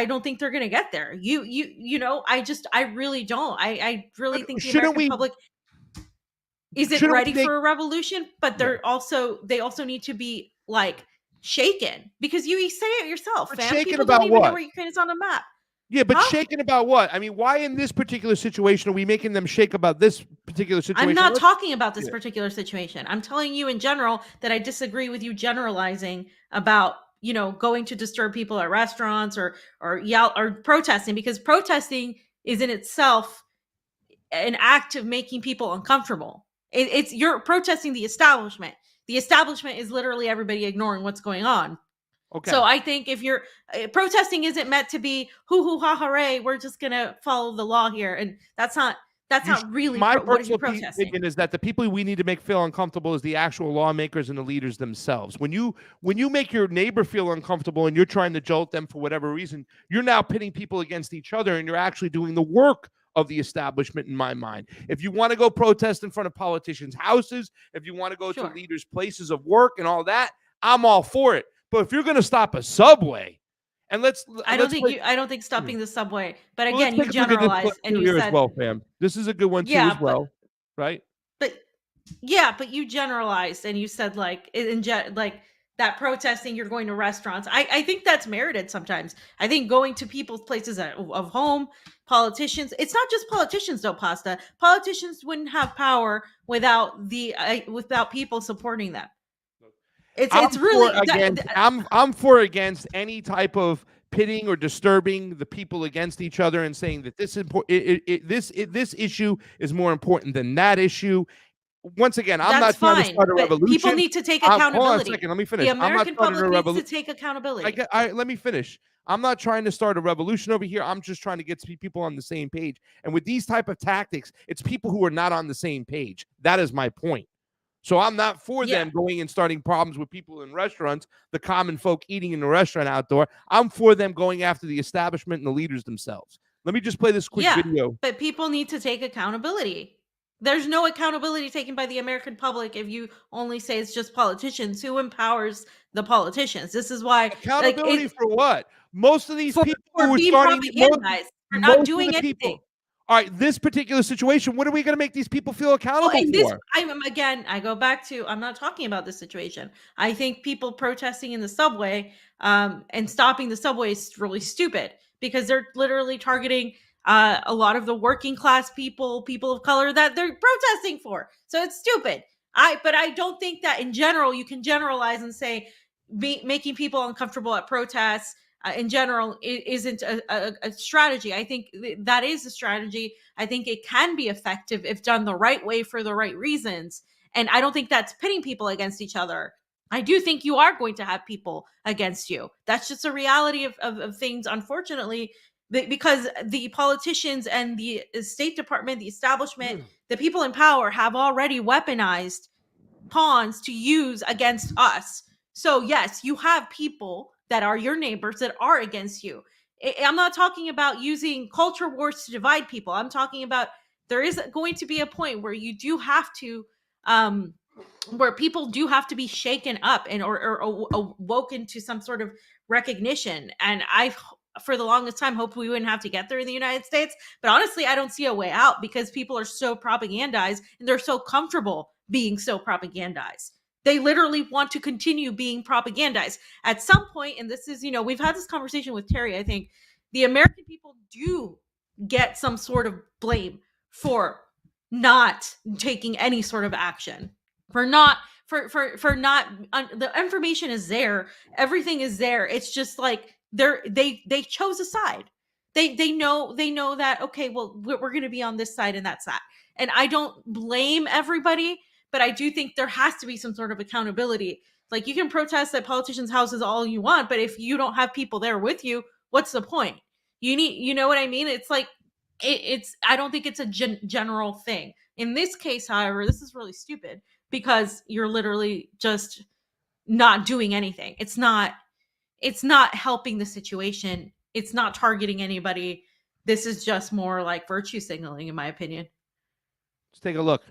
don't think they're going to get there. I really don't. I really think the American public isn't ready for a revolution, but they also need to be like shaken, because you say it yourself, fam. Shaken People about don't even know what? where Ukraine is on a map. Yeah, but shaken about what? I mean, why in this particular situation are we making them shake about this particular situation? I'm not talking about this particular situation. I'm telling you in general that I disagree with you generalizing about, going to disturb people at restaurants or yell or protesting, because protesting is in itself an act of making people uncomfortable. It's you're protesting the establishment. The establishment is literally everybody ignoring what's going on. Okay. So I think if you're protesting isn't meant to be hoo ha hooray, we're just gonna follow the law here, and that's not really my what is personal protesting. opinion is that the people we need to make feel uncomfortable is the actual lawmakers and the leaders themselves. When you make your neighbor feel uncomfortable and you're trying to jolt them for whatever reason, you're now pitting people against each other, and you're actually doing the work of the establishment, in my mind. If you want to go protest in front of politicians' houses, if you want to go to leaders' places of work and all that, I'm all for it. But if you're going to stop a subway, and I don't think stopping the subway. But again, you take a look at this generalize and you here said, as well, fam. This is a good one too, as well, right? But you generalized and you said like that protesting, you're going to restaurants. I think that's merited sometimes. I think going to people's places of home, politicians. It's not just politicians though, Pasta. Politicians wouldn't have power without people supporting them. I'm for against any type of pitting or disturbing the people against each other and saying that this issue is more important than that issue. Once again, I'm not trying to start a revolution. People need to take accountability. Hold on a second, let me finish. The American public needs to take accountability. Let me finish. I'm not trying to start a revolution over here. I'm just trying to get people on the same page. And with these type of tactics, it's people who are not on the same page. That is my point. So I'm not for them going and starting problems with people in restaurants, the common folk eating in the restaurant outdoor. I'm for them going after the establishment and the leaders themselves. Let me just play this quick video. But people need to take accountability. There's no accountability taken by the American public if you only say it's just politicians. Who empowers the politicians? This is why accountability for what? Most of these people who are being propagandized for not doing anything. All right, this particular situation, what are we going to make these people feel accountable for? I go back to, I'm not talking about this situation. I think people protesting in the subway and stopping the subway is really stupid, because they're literally targeting a lot of the working class people of color that they're protesting for. So it's stupid. But I don't think that in general you can generalize and say making people uncomfortable at protests in general isn't a strategy. I think that is a strategy. I think it can be effective if done the right way for the right reasons. And I don't think that's pitting people against each other. I do think you are going to have people against you. That's just a reality of things, unfortunately, because the politicians and the State Department, the establishment, the people in power have already weaponized pawns to use against us. So yes, you have people that are your neighbors that are against you. I'm not talking about using culture wars to divide people. I'm talking about there is going to be a point where you do have to where people do have to be shaken up and or awoken to some sort of recognition. And I've for the longest time hoped we wouldn't have to get there in the United States, but honestly I don't see a way out because people are so propagandized and they're so comfortable being so propagandized. They literally want to continue being propagandized at some point. And this is, we've had this conversation with Terry. I think the American people do get some sort of blame for not taking any sort of action, for not the information is there, everything is there. It's just like they chose a side. They know that, okay, well, we're going to be on this side and that's that. And I don't blame everybody, but I do think there has to be some sort of accountability. Like, you can protest at politicians' houses all you want, but if you don't have people there with you, what's the point? You know what I mean? It's like, I don't think it's a general thing. In this case, however, this is really stupid because you're literally just not doing anything. It's not helping the situation. It's not targeting anybody. This is just more like virtue signaling, in my opinion. Let's take a look.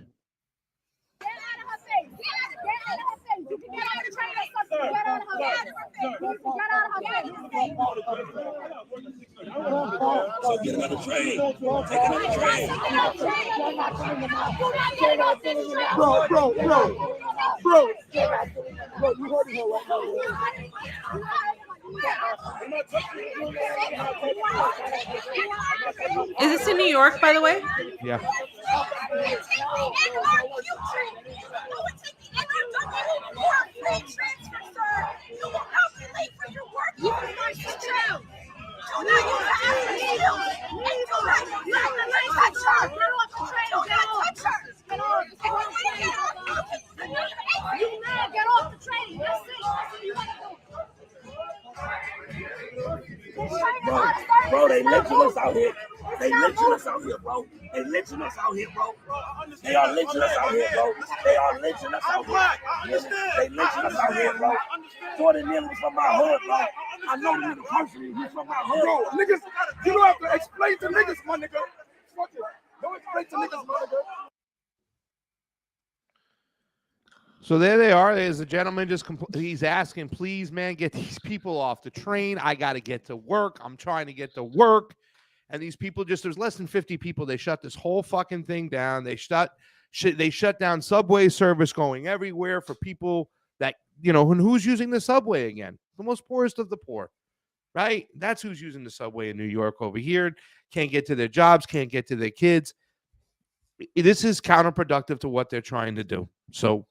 Get out of her face. Get out of her face. You can get out of the train or something. Get out of her face. Get out of her face. So get out of the train. Take it out of the train. Bro, you hurting her right now. Is this in New York, by the way? Yeah. Bro, they lynching us out here. They lynching us out here, bro. They lynching us out here, bro. They are lynching us out here, bro. They are lynching us out here. They lynching us out here, bro. Jordan Neely was from my hood, bro. I know the nigga personally. He's from my hood. Bro, niggas, you don't have to explain to niggas, my nigga. Fuck it. Don't explain to niggas, my nigga. So there they are. There's a gentleman he's asking, please, man, get these people off the train. I got to get to work. I'm trying to get to work. And these people there's less than 50 people. They shut this whole fucking thing down. They shut down subway service going everywhere for people that, who's using the subway again? The most poorest of the poor, right? That's who's using the subway in New York over here. Can't get to their jobs, can't get to their kids. This is counterproductive to what they're trying to do. So,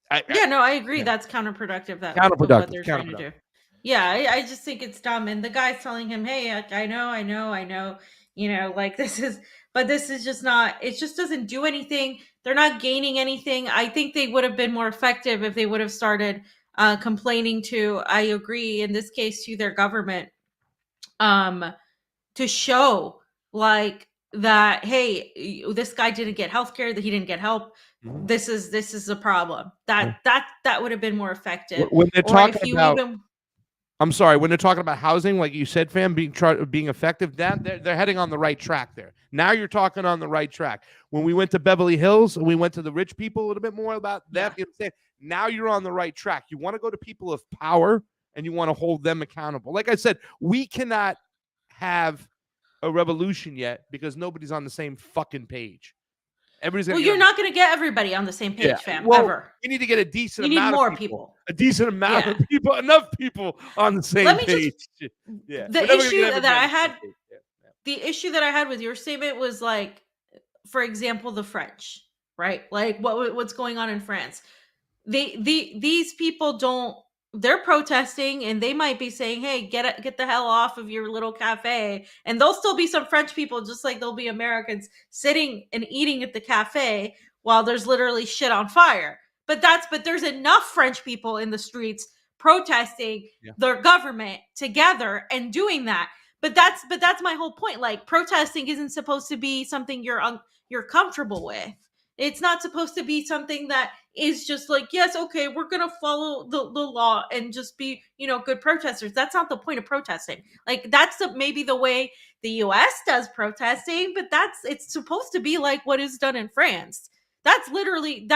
I agree. Yeah. That's counterproductive. What they're trying to do. Yeah, I just think it's dumb. And the guy's telling him, hey, I know, this is just not, it just doesn't do anything. They're not gaining anything. I think they would have been more effective if they would have started complaining to, I agree, in this case, to their government, to show like that, hey, this guy didn't get healthcare, that he didn't get help. Mm-hmm. This is a problem. That would have been more effective. When they're talking about, I'm sorry, when they're talking about housing, like you said, fam, being effective, they're heading on the right track there. Now you're talking on the right track. When we went to Beverly Hills, we went to the rich people a little bit more about that. Yeah. You know what I'm saying? Now you're on the right track. You want to go to people of power and you want to hold them accountable. Like I said, we cannot have a revolution yet because nobody's on the same fucking page. You're not going to get everybody on the same page, fam. Well, ever. You need to get a decent amount of more people. A decent amount of people, enough people on the same page. The issue that I had, the issue that I had with your statement was like, for example, the French, right? Like what's going on in France? These people they're protesting and they might be saying, hey, get the hell off of your little cafe. And there'll still be some French people, just like there'll be Americans sitting and eating at the cafe while there's literally shit on fire. But there's enough French people in the streets protesting their government together and doing that. But that's my whole point. Like, protesting isn't supposed to be something you're comfortable with. It's not supposed to be something that is just like, yes, okay, we're gonna follow the law and just be, good protesters. That's not the point of protesting. Like, that's maybe the way the US does protesting, but it's supposed to be like what is done in France. That's literally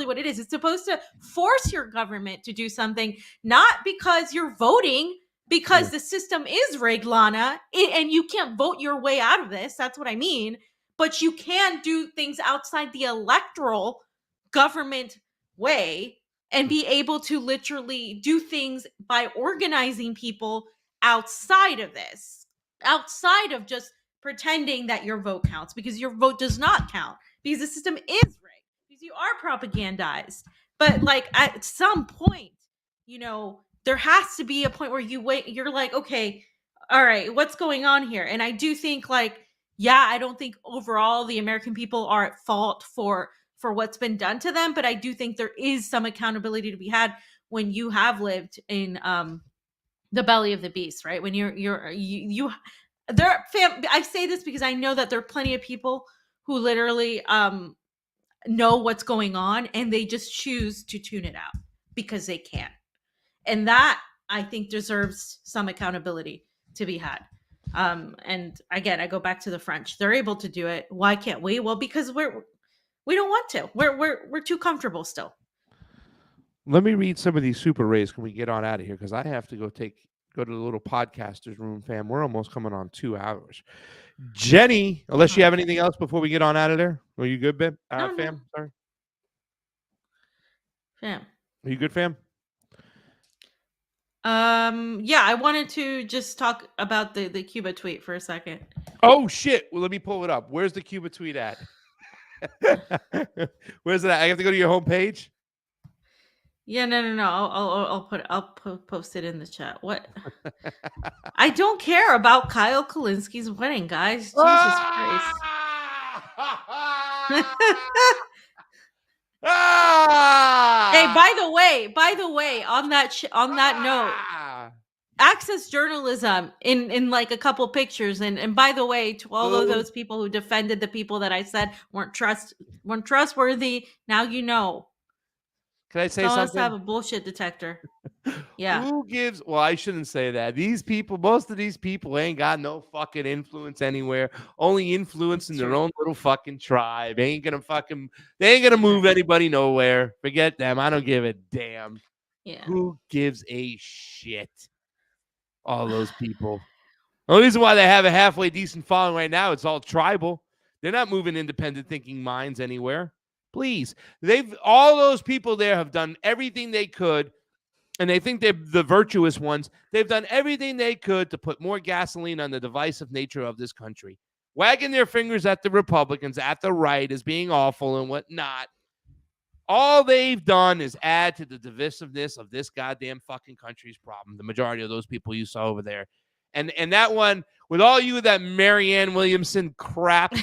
what it is. It's supposed to force your government to do something, not because you're voting, because the system is rigged, Lana, and you can't vote your way out of this. That's what I mean. But you can do things outside the electoral government way and be able to literally do things by organizing people outside of this, outside of just pretending that your vote counts, because your vote does not count, because the system is rigged, because you are propagandized. But like, at some point, there has to be a point where you're like, okay, all right, what's going on here? And I do think, like, I don't think overall the American people are at fault for what's been done to them, but I do think there is some accountability to be had when you have lived in the belly of the beast, right? When you I say this because I know that there are plenty of people who literally know what's going on, and they just choose to tune it out because they can. And that, I think, deserves some accountability to be had. And again, I go back to the French. They're able to do it. Why can't we? Well, because we don't want to. We're too comfortable still. Let me read some of these super rays. Can we get on out of here? Because I have to go to the little podcasters room, fam. We're almost coming on 2 hours. Jenny, unless you have anything else before we get on out of there. Are you good, babe? No. Fam? Sorry. Fam. Are you good, fam? I wanted to just talk about the Cuba tweet for a second. Oh shit. Well, let me pull it up. Where's the Cuba tweet at? Where's it at? I have to go to your homepage. Yeah, no. I'll post it in the chat. What? I don't care about Kyle Kalinski's wedding, guys. Jesus Christ. Hey, by the way, on that note, Access Journalism in like a couple pictures, and by the way, to all of those people who defended the people that I said weren't trustworthy, now you know. Can I say Tell something? us to have a bullshit detector. Yeah. Who gives? Well, I shouldn't say that. Most of these people ain't got no fucking influence anywhere. Only influence in their own little fucking tribe. They ain't gonna move anybody nowhere. Forget them. I don't give a damn. Yeah. Who gives a shit? All those people. The only reason why they have a halfway decent following right now, it's all tribal. They're not moving independent thinking minds anywhere. Please. All those people there have done everything they could, and they think they're the virtuous ones. They've done everything they could to put more gasoline on the divisive nature of this country, wagging their fingers at the Republicans, at the right, as being awful and whatnot. All they've done is add to the divisiveness of this goddamn fucking country's problem. The majority of those people you saw over there. And that one, with all you that Marianne Williamson crap,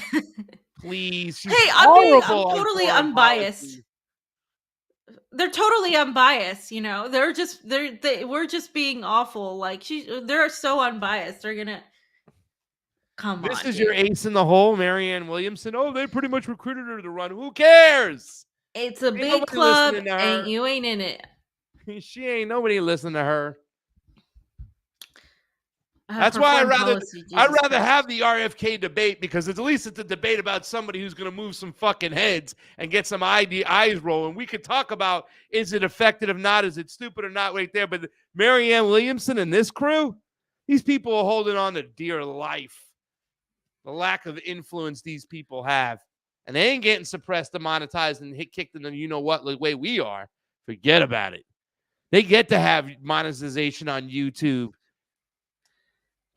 please. Hey, I'm totally unbiased. They're totally unbiased, we're just being awful. Like, they're so unbiased. They're gonna come on. This is your ace in the hole, Marianne Williamson. Oh, they pretty much recruited her to run. Who cares? It's a big club, and you ain't in it. She ain't nobody listening to her. That's why I'd rather have the RFK debate, because at least it's a debate about somebody who's going to move some fucking heads and get some eyes rolling. We could talk about, is it effective or not? Is it stupid or not right there? But Marianne Williamson and this crew, these people are holding on to dear life. The lack of influence these people have. And they ain't getting suppressed, demonetized, and kicked in the you-know-what the way we are. Forget about it. They get to have monetization on YouTube.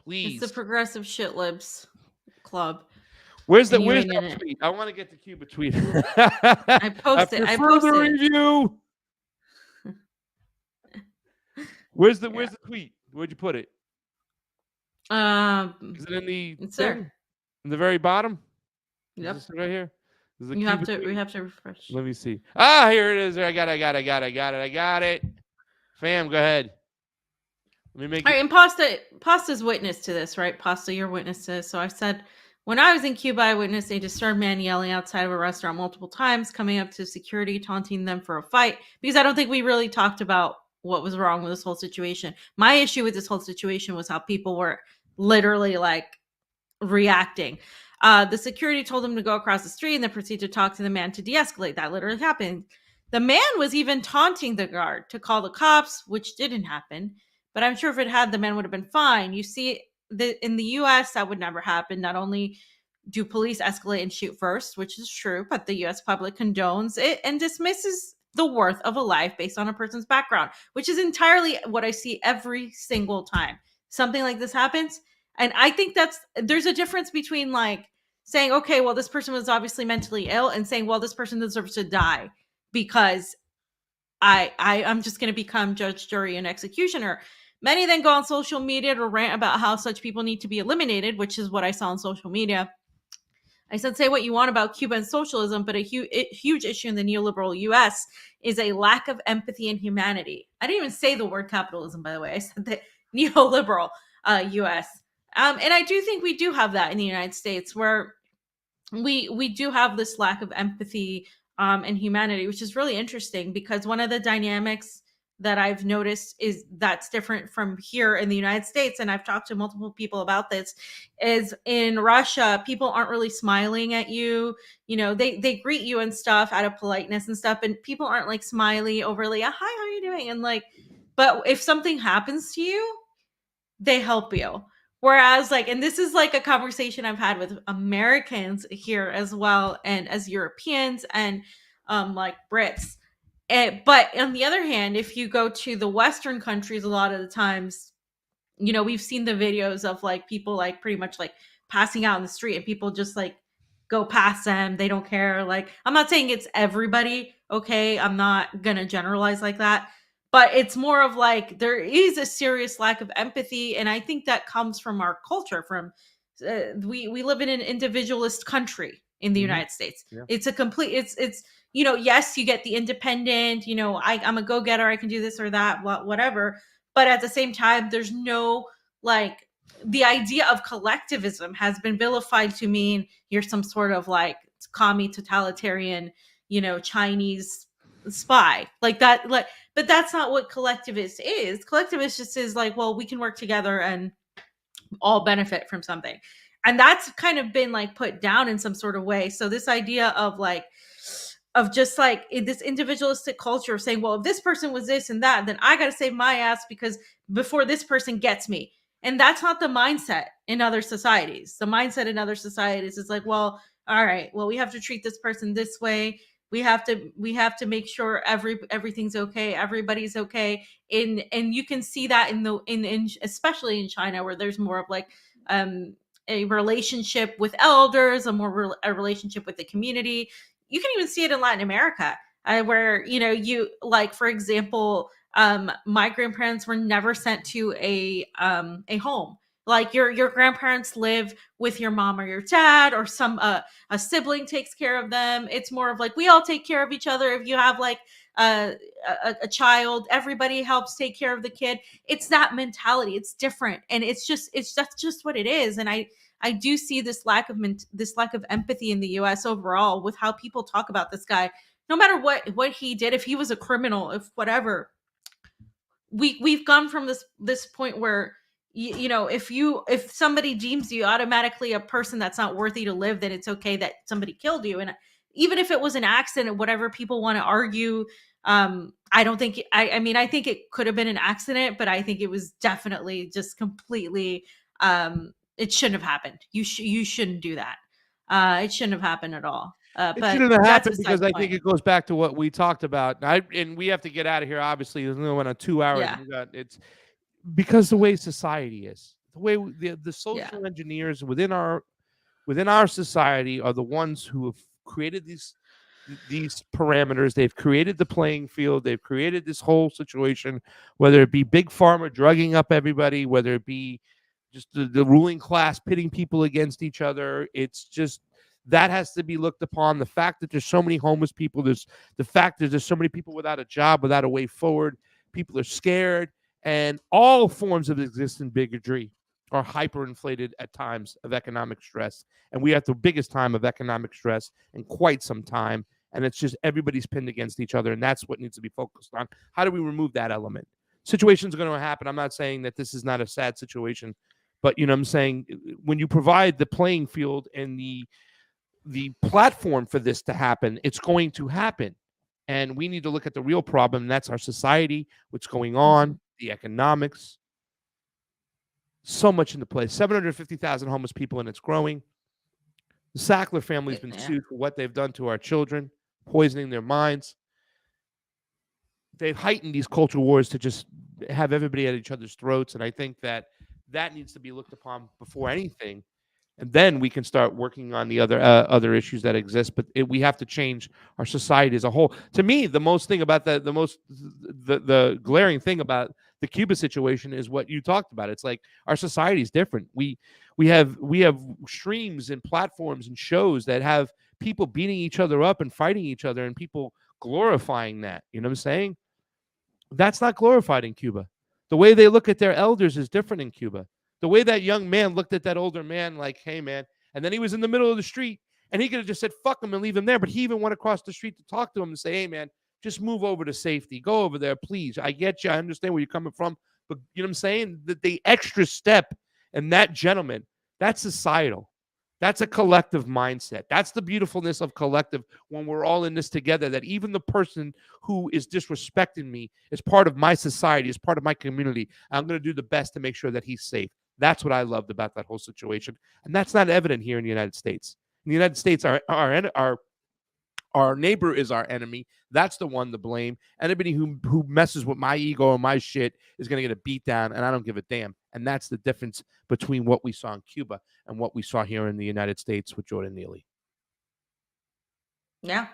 Please. It's the progressive shit libs club. Where's that tweet? I want to get the Cuba tweet. I posted the review. Where's the tweet? Where'd you put it? Is it in the it's there. In the very bottom? Yep. Is this right here? Is the We have Cuban to thing- refresh. Let me see. Ah, here it is. I got it. Fam, go ahead. Let me make All it. right, and Pasta's witness to this, right? Pasta, you're witness to this. So I said, when I was in Cuba, I witnessed a disturbed man yelling outside of a restaurant multiple times, coming up to security, taunting them for a fight. Because I don't think we really talked about what was wrong with this whole situation. My issue with this whole situation was how people were literally like reacting. The security told him to go across the street and then proceed to talk to the man to de-escalate. That literally happened. The man was even taunting the guard to call the cops, which didn't happen. But I'm sure if it had, the man would have been fine. You see, in the US, that would never happen. Not only do police escalate and shoot first, which is true, but the US public condones it and dismisses the worth of a life based on a person's background, which is entirely what I see every single time something like this happens. And I think there's a difference between like saying, okay, well, this person was obviously mentally ill, and saying, well, this person deserves to die because I'm just going to become judge, jury, and executioner. Many then go on social media to rant about how such people need to be eliminated, which is what I saw on social media. I said, say what you want about Cuban socialism, but a huge issue in the neoliberal US is a lack of empathy and humanity. I didn't even say the word capitalism, by the way. I said the neoliberal US. And I do think we do have that in the United States, where we do have this lack of empathy and humanity, which is really interesting, because one of the dynamics that I've noticed is that's different from here in the United States, and I've talked to multiple people about this, is in Russia, people aren't really smiling at you. You know, they greet you and stuff out of politeness and stuff, and people aren't like smiley overly, hi, how are you doing? And like, but if something happens to you, they help you. Whereas, like, and this is like a conversation I've had with Americans here as well, and as Europeans and like Brits. But on the other hand, if you go to the Western countries, a lot of the times, you know, we've seen the videos of like people like pretty much like passing out in the street, and people just like go past them. They don't care. Like, I'm not saying it's everybody, okay? I'm not gonna generalize like that. But it's more of like there is a serious lack of empathy, and I think that comes from our culture. From we live in an individualist country in the Mhm. United States. Yeah. It's a complete. It's you know, yes, you get the independent. You know, I'm a go getter. I can do this or that, whatever. But at the same time, there's no like the idea of collectivism has been vilified to mean you're some sort of like commie totalitarian, you know, Chinese spy like that. Like, but that's not what collectivist is. Collectivist just is like, well, we can work together and all benefit from something. And that's kind of been like put down in some sort of way. So this idea of like of just like in this individualistic culture of saying, well, if this person was this and that, then I got to save my ass because before this person gets me. And that's not the mindset in other societies. The mindset in other societies is like, well, all right, well, we have to treat this person this way. We have to make sure everything's okay, everybody's okay. And you can see that in especially in China, where there's more of like a relationship with elders, a relationship with the community. You can even see it in Latin America, where, you know, you like, for example, my grandparents were never sent to a home. Like your grandparents live with your mom or your dad, or some a sibling takes care of them. It's more of like we all take care of each other. If you have like a child, everybody helps take care of the kid. It's that mentality. It's different, and that's just what it is. And I do see this lack of empathy in the U.S. overall with how people talk about this guy. No matter what he did, if he was a criminal, if whatever, we've gone from this point where you know, if somebody deems you automatically a person that's not worthy to live, then it's okay that somebody killed you. And even if it was an accident, whatever people want to argue, I don't think I mean, I think it could have been an accident, but I think it was definitely just completely it shouldn't have happened. You shouldn't do that. It shouldn't have happened at all. It But shouldn't have that's happened beside because the I think point. it goes back to what we talked about. And we have to get out of here. Obviously, there's no one on 2 hours. Yeah. It's because the way society is, the way the social Yeah. engineers within our society are the ones who have created these parameters. They've created the playing field. They've created this whole situation, whether it be big pharma drugging up everybody, whether it be just the ruling class pitting people against each other. It's just That has to be looked upon. The fact that there's so many homeless people, the fact that there's so many people without a job, without a way forward, people are scared, and all forms of existing bigotry are hyperinflated at times of economic stress. And we are at the biggest time of economic stress in quite some time. And it's just everybody's pinned against each other. And that's what needs to be focused on. How do we remove that element? Situations are going to happen. I'm not saying that this is not a sad situation, but I'm saying when you provide the playing field and the platform for this to happen, it's going to happen. And we need to look at the real problem. And that's our society, what's going on, the economics. So much into play. 750,000 homeless people, and it's growing. The Sackler family's been sued for what they've done to our children, poisoning their minds. They've heightened these culture wars to just have everybody at each other's throats. And I think that needs to be looked upon before anything. And then we can start working on the other issues that exist. But we have to change our society as a whole. To me, the most thing about the glaring thing about the Cuba situation is what you talked about. It's like our society is different. We have streams and platforms and shows that have people beating each other up and fighting each other, and people glorifying that. You know what I'm saying? That's not glorified in Cuba. The way they look at their elders is different in Cuba. The way that young man looked at that older man, like, hey, man, and then he was in the middle of the street, and he could have just said, fuck him and leave him there. But he even went across the street to talk to him and say, hey, man, just move over to safety. Go over there, please. I get you. I understand where you're coming from. But you know what I'm saying? The extra step and that gentleman, that's societal. That's a collective mindset. That's the beautifulness of collective when we're all in this together, that even the person who is disrespecting me is part of my society, is part of my community. I'm going to do the best to make sure that he's safe. That's what I loved about that whole situation. And that's not evident here in the United States. In the United States, our neighbor is our enemy. That's the one to blame. Anybody who messes with my ego or my shit is going to get a beat down, and I don't give a damn. And that's the difference between what we saw in Cuba and what we saw here in the United States with Jordan Neely. Yeah.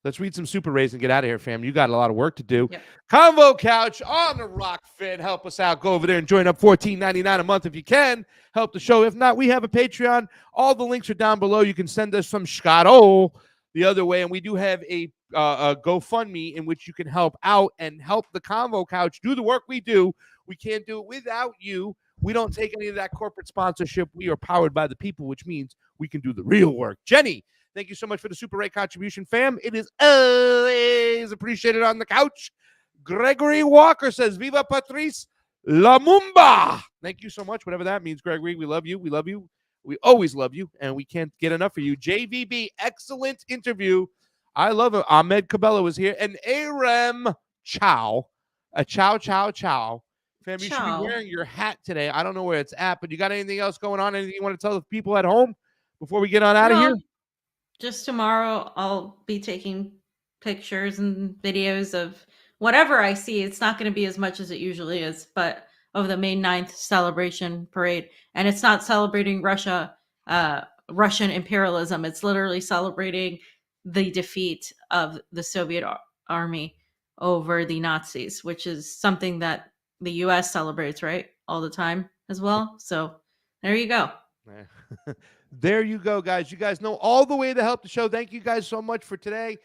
Let's read some super rays and get out of here, fam. You got a lot of work to do. Yep. Convo Couch on the Rock Fin. Help us out. Go over there and join up. $14.99 a month if you can. Help the show. If not, we have a Patreon. All the links are down below. You can send us some Scotto the other way. And we do have a GoFundMe in which you can help out and help the Convo Couch do the work we do. We can't do it without you. We don't take any of that corporate sponsorship. We are powered by the people, which means we can do the real work. Jenny, thank you so much for the Super Ray contribution, fam. It is always appreciated on the couch. Gregory Walker says, Viva Patrice Lumumba. Thank you so much, whatever that means, Gregory. We love you. We love you. We always love you, and we can't get enough of you. JVB, excellent interview. I love it. Ahmed Cabello is here. And Arem Chow. Chow. Fam, you should be wearing your hat today. I don't know where it's at, but you got anything else going on? Anything you want to tell the people at home before we get on out of here? Just tomorrow, I'll be taking pictures and videos of whatever I see. It's not going to be as much as it usually is, but of the May 9th celebration parade. And it's not celebrating Russian imperialism. It's literally celebrating the defeat of the Soviet army over the Nazis, which is something that the U.S. celebrates, right, all the time as well. So there you go. There you go, guys. You guys know all the way to help the show. Thank you guys so much for today.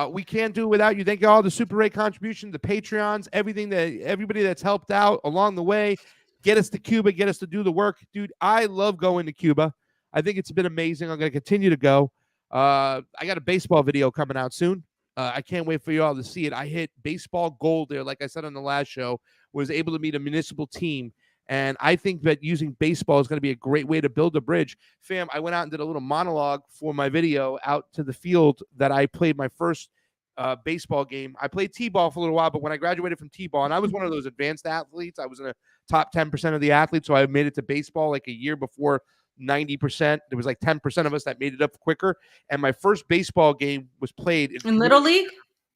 We can't do it without you. Thank you all the Super Ray contribution, the Patreons, everybody that's helped out along the way. Get us to Cuba, get us to do the work. Dude, I love going to Cuba. I think it's been amazing. I'm going to continue to go. I got a baseball video coming out soon. I can't wait for you all to see it. I hit baseball gold there, like I said on the last show, was able to meet a municipal team. And I think that using baseball is going to be a great way to build a bridge. Fam, I went out and did a little monologue for my video out to the field that I played my first baseball game. I played T-ball for a little while, but when I graduated from T-ball, and I was one of those advanced athletes, I was in the top 10% of the athletes, so I made it to baseball like a year before 90%. There was like 10% of us that made it up quicker. And my first baseball game was played in Little League?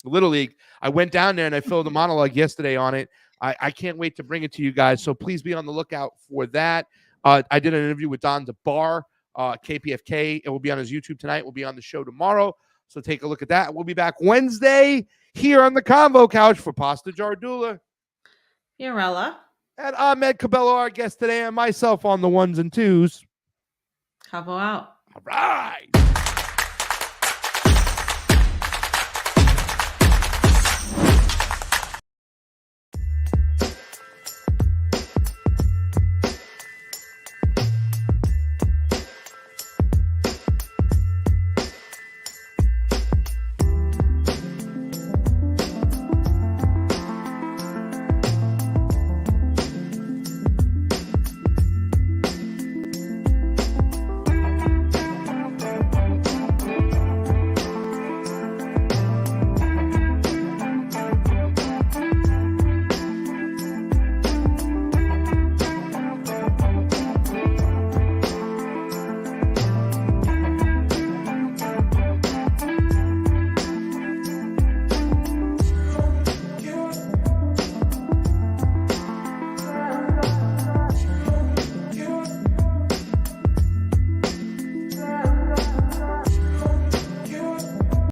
Little League. I went down there and I filmed a monologue yesterday on it. I can't wait to bring it to you guys. So please be on the lookout for that. I did an interview with Don DeBar, KPFK. It will be on his YouTube tonight. We'll be on the show tomorrow. So take a look at that. We'll be back Wednesday here on the Convo Couch for Pasta Jardula. Yarella. And Ahmed Cabello, our guest today, and myself on the ones and twos. Cabo out. All right.